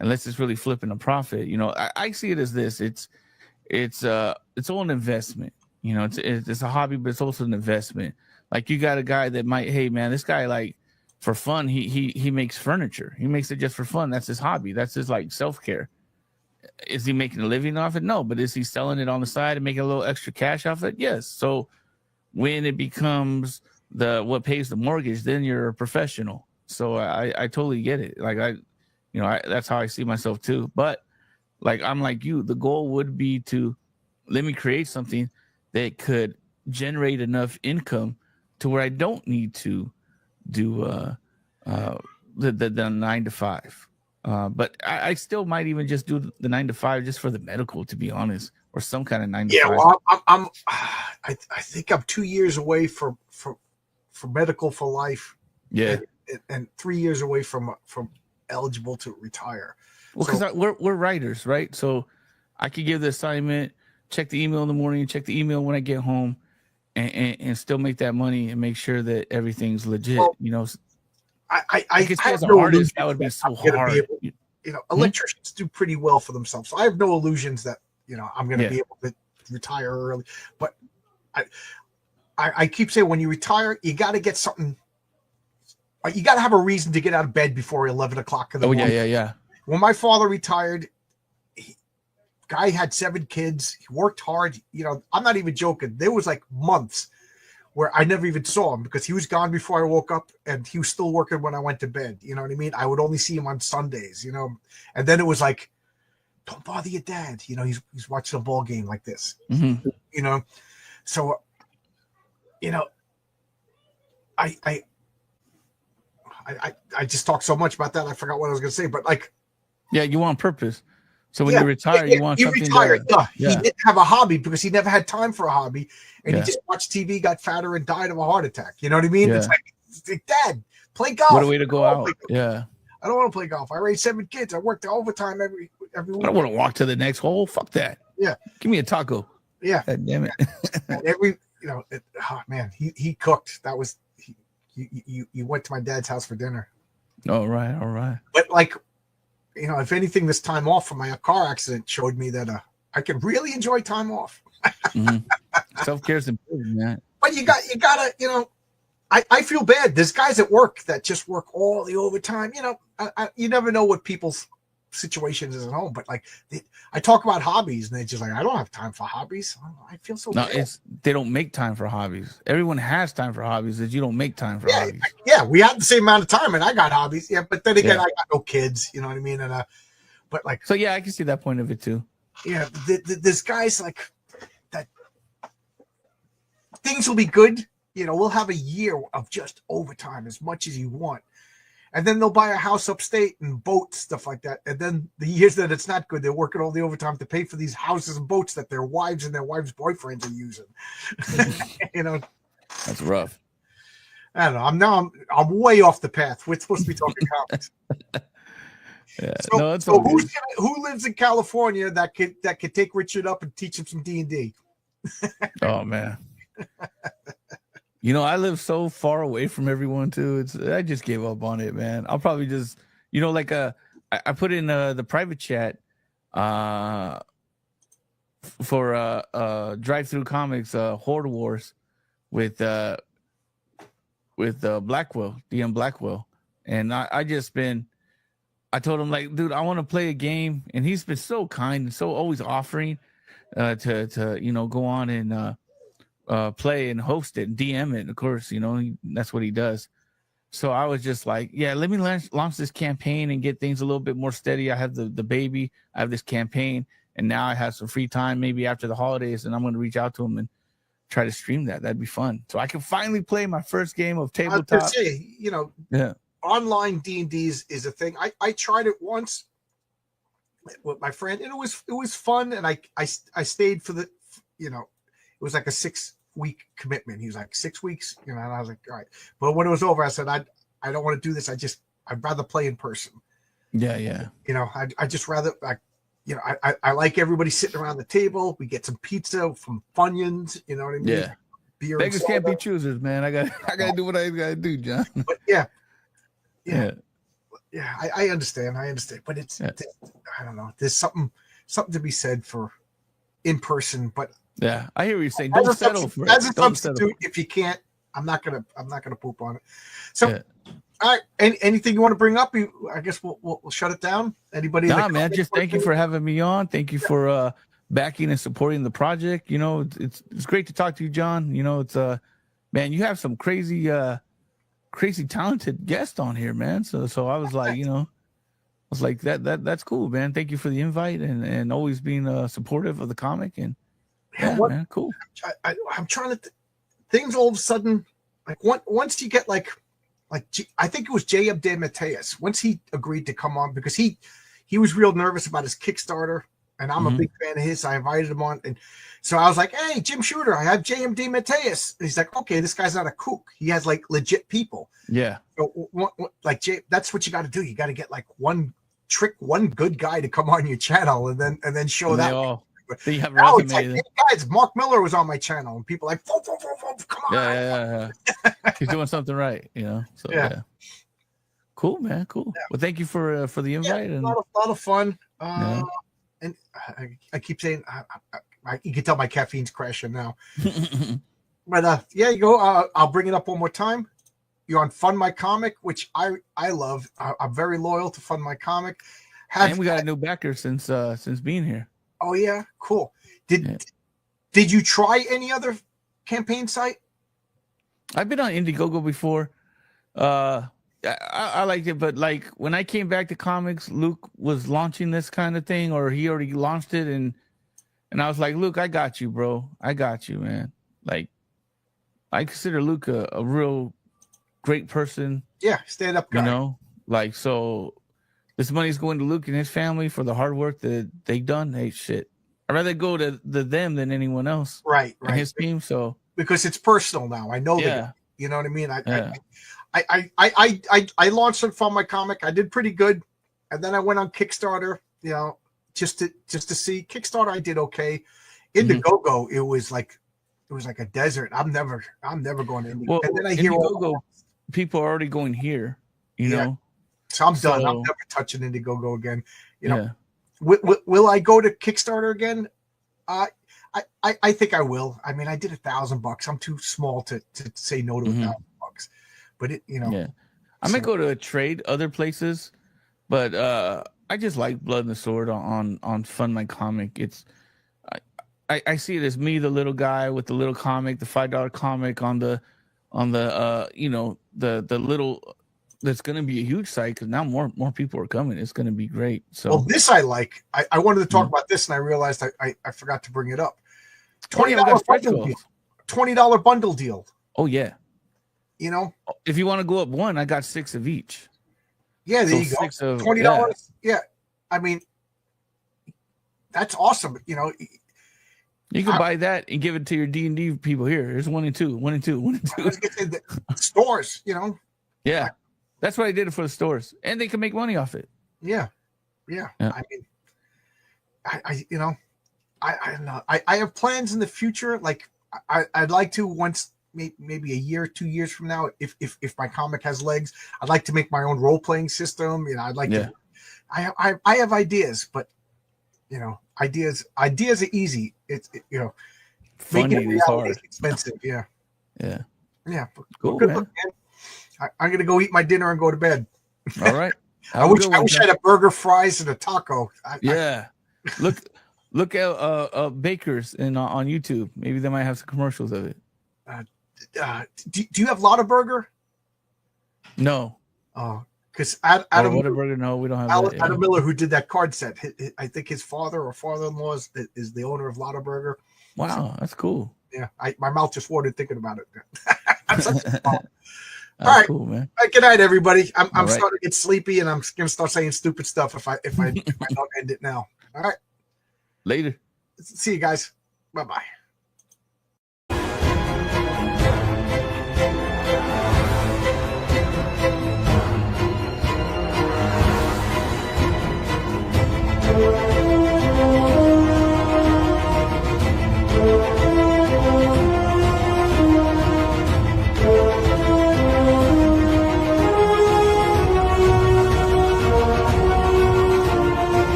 unless it's really flipping a profit, I see it as this. It's all an investment. It's a hobby, but it's also an investment. Like you got a guy that might, hey man, this guy like for fun, he makes furniture. He makes it just for fun. That's his hobby. That's his like self-care. is he making a living off it? No, but is he selling it on the side and making a little extra cash off it? Yes. So when it becomes what pays the mortgage, then you're a professional. So I totally get it. Like that's how I see myself too. But like I'm like you, the goal would be to let me create something that could generate enough income to where I don't need to do the 9 to 5. But I still might even just do the 9 to 5 just for the medical, to be honest, or some kind of 9 to 5.
Yeah, well, I think I'm 2 years away for medical for life.
Yeah,
and 3 years away from eligible to retire.
Well, because we're writers, right? So I could give the assignment, check the email in the morning, check the email when I get home, and still make that money and make sure that everything's legit.
Well,
I could say as an artist, that would be so hard.
Electricians do pretty well for themselves. So I have no illusions that I'm going to be able to retire early. But I keep saying, when you retire, you got to get something. You got to have a reason to get out of bed before 11 o'clock in the morning.
Yeah.
When my father retired, guy had 7 kids. He worked hard. I'm not even joking. There was like months where I never even saw him because he was gone before I woke up, and he was still working when I went to bed. You know what I mean? I would only see him on Sundays, and then it was like, don't bother your dad. He's watching a ball game like this, So, I just talked so much about that. I forgot what I was going to say, but
you want purpose. So when you retire, you want something.
Retired. He didn't have a hobby because he never had time for a hobby, and he just watched TV, got fatter, and died of a heart attack. You know what I mean? It's like, Dad, play golf.
What a way to go out. Yeah.
I don't want to play golf. I raised 7 kids. I worked overtime every week.
I don't want to walk to the next hole. Fuck that.
Yeah.
Give me a taco.
Yeah.
God damn it.
And he cooked. That was you went to my dad's house for dinner.
All right.
But if anything, this time off from my car accident showed me that I can really enjoy time off.
Self-care is important, man.
But you gotta, I feel bad. There's guys at work that just work all the overtime. You never know what people's situations is at home. But I talk about hobbies, and they're just like, I don't have time for hobbies. I feel so bad.
They don't make time for hobbies. Everyone has time for hobbies. That you don't make time for hobbies.
Yeah, we have the same amount of time, and I got hobbies. Yeah, but then again, I got no kids. You know what I mean? And
so I can see that point of it too.
Yeah, there's guys like that. Things will be good. We'll have a year of just overtime, as much as you want. And then they'll buy a house upstate and boats, stuff like that. And then the years that it's not good, they're working all the overtime to pay for these houses and boats that their wives and their wives' boyfriends are using.
That's rough.
I don't know. I'm way off the path. We're supposed to be talking comics.
Yeah.
Who lives in California that could take Richard up and teach him some D&D?
Oh man. I live so far away from everyone too. I just gave up on it, man. I'll probably just, I put in the private chat for Drive-Through Comics Horde Wars with Blackwell, DM Blackwell, and I told him dude, I want to play a game, and he's been so kind and so always offering to go on and play and host it and DM it. Of course, that's what he does. So I was just like, yeah, let me launch this campaign and get things a little bit more steady. I have the baby, I have this campaign, and now I have some free time maybe after the holidays, and I'm going to reach out to him and try to stream that. That'd be fun. So I can finally play my first game of tabletop.
I say, online D&Ds is a thing. I tried it once with my friend, and it was fun, and I stayed for the, it was like a 6-week commitment. He was like, 6 weeks, and I was like, all right. But when it was over, I said, I don't want to do this. I'd rather play in person.
Yeah.
I just rather, I like everybody sitting around the table. We get some pizza from Funyuns, you know what I mean?
Yeah.
Beer.
Beggars can't be choosers, man. I gotta do what I gotta do, John.
But yeah. I understand. But it's I don't know. There's something to be said for in person, but
yeah, I hear what you're saying. Don't settle for it.
As a substitute, if you can't, I'm not gonna poop on it. So All right. Anything you want to bring up? I guess we'll shut it down. Anybody?
Nah, man. Just thank you for having me on. Thank you for backing and supporting the project. You know, it's great to talk to you, John. You know, it's man, you have some crazy talented guests on here, man. So I was like, you know, I was like that's cool, man. Thank you for the invite and always being supportive of the comic. And yeah, man, cool.
I'm trying to things all of a sudden, like once you get like I think it was J.M. DeMatteis, once he agreed to come on, because he was real nervous about his Kickstarter, and I'm a big fan of his. I invited him on, and so I was like, hey, Jim Shooter, I have J.M. DeMatteis. And he's like, okay, this guy's not a kook. He has like legit people.
Yeah.
So like that's what you got to do. You got to get like one good guy to come on your channel, and then show that.
They have
now it's like, hey guys, Mark Miller was on my channel, and people are like, come on.
Yeah. He's doing something right, you know. So yeah. Cool, man. Cool. Yeah. Well, thank you for the invite.
And a lot of fun. And I keep saying, you can tell my caffeine's crashing now. But yeah, you go. I'll bring it up one more time. You're on Fund My Comic, which I love. I'm very loyal to Fund My Comic.
And we got a new backer since being here.
Oh yeah, cool. Did you try any other campaign site?
I've been on Indiegogo before. I liked it, but like when I came back to comics, Luke was launching this kind of thing, or he already launched it, and I was like, Luke, I got you, bro. I got you, man. Like, I consider Luke a real great person.
Yeah, stand up guy.
You know, like, so this money's going to Luke and his family for the hard work that they've done. Hey, shit. I'd rather go to them than anyone else.
Right.
And his team. So
because it's personal now. I know that. You know what I mean? I launched on Fund My Comic. I did pretty good, and then I went on Kickstarter. You know, just to see Kickstarter. I did okay. Indiegogo, it was like a desert. I'm never going to Indiegogo. Well, and then I hear
Indiegogo, people are already going here. You know.
So I'm done. I'm never touching Indiegogo again. You know, will I go to Kickstarter again? I think I will. I mean, I did $1,000. I'm too small to say no to $1,000. But
I might go to a trade other places, but I just like Blood and the Sword on Fund My Comic. It's I see it as me, the little guy with the little comic, the $5 comic on the the little. That's going to be a huge site because now more people are coming. It's going to be great. So,
well, this I like. I wanted to talk about this, and I realized I forgot to bring it up. $20 bundle deal. $20 bundle deal.
Oh yeah.
You know,
if you want to go up one, I got 6 of each.
Yeah, there you go. $20. Yeah, I mean, that's awesome. You know,
you can buy that and give it to your D&D people here. Here's 1 and 2, 1 and 2, 1 and 2.
I was gonna say the stores, you know.
Yeah. That's why I did it for the stores, and they can make money off it.
Yeah. I mean, I you know, I don't know. I have plans in the future. Like, I'd like to once, maybe a year, 2 years from now, if my comic has legs, I'd like to make my own role playing system. You know, I'd like to. I have ideas, but you know, ideas are easy. It's you know,
making it
is
hard.
Expensive. Yeah.
Cool,
good
man.
Look, man. I'm gonna go eat my dinner and go to bed.
All right.
I wish I had a burger, fries, and a taco. Look
at Bakers on YouTube. Maybe they might have some commercials of it.
Do you have Lottaburger?
No.
Oh, because Adam
Lottaburger. No, we don't have that.
Adam Miller, who did that card set. I think his father or father-in-law is the owner of Lottaburger.
Wow, that's cool.
Yeah, my mouth just watered thinking about it. I'm such a all right,
cool, man.
All right, good night, everybody. I'm
right.
starting to get sleepy, and I'm gonna start saying stupid stuff if I don't end it now. All right,
Later.
See you guys. Bye bye.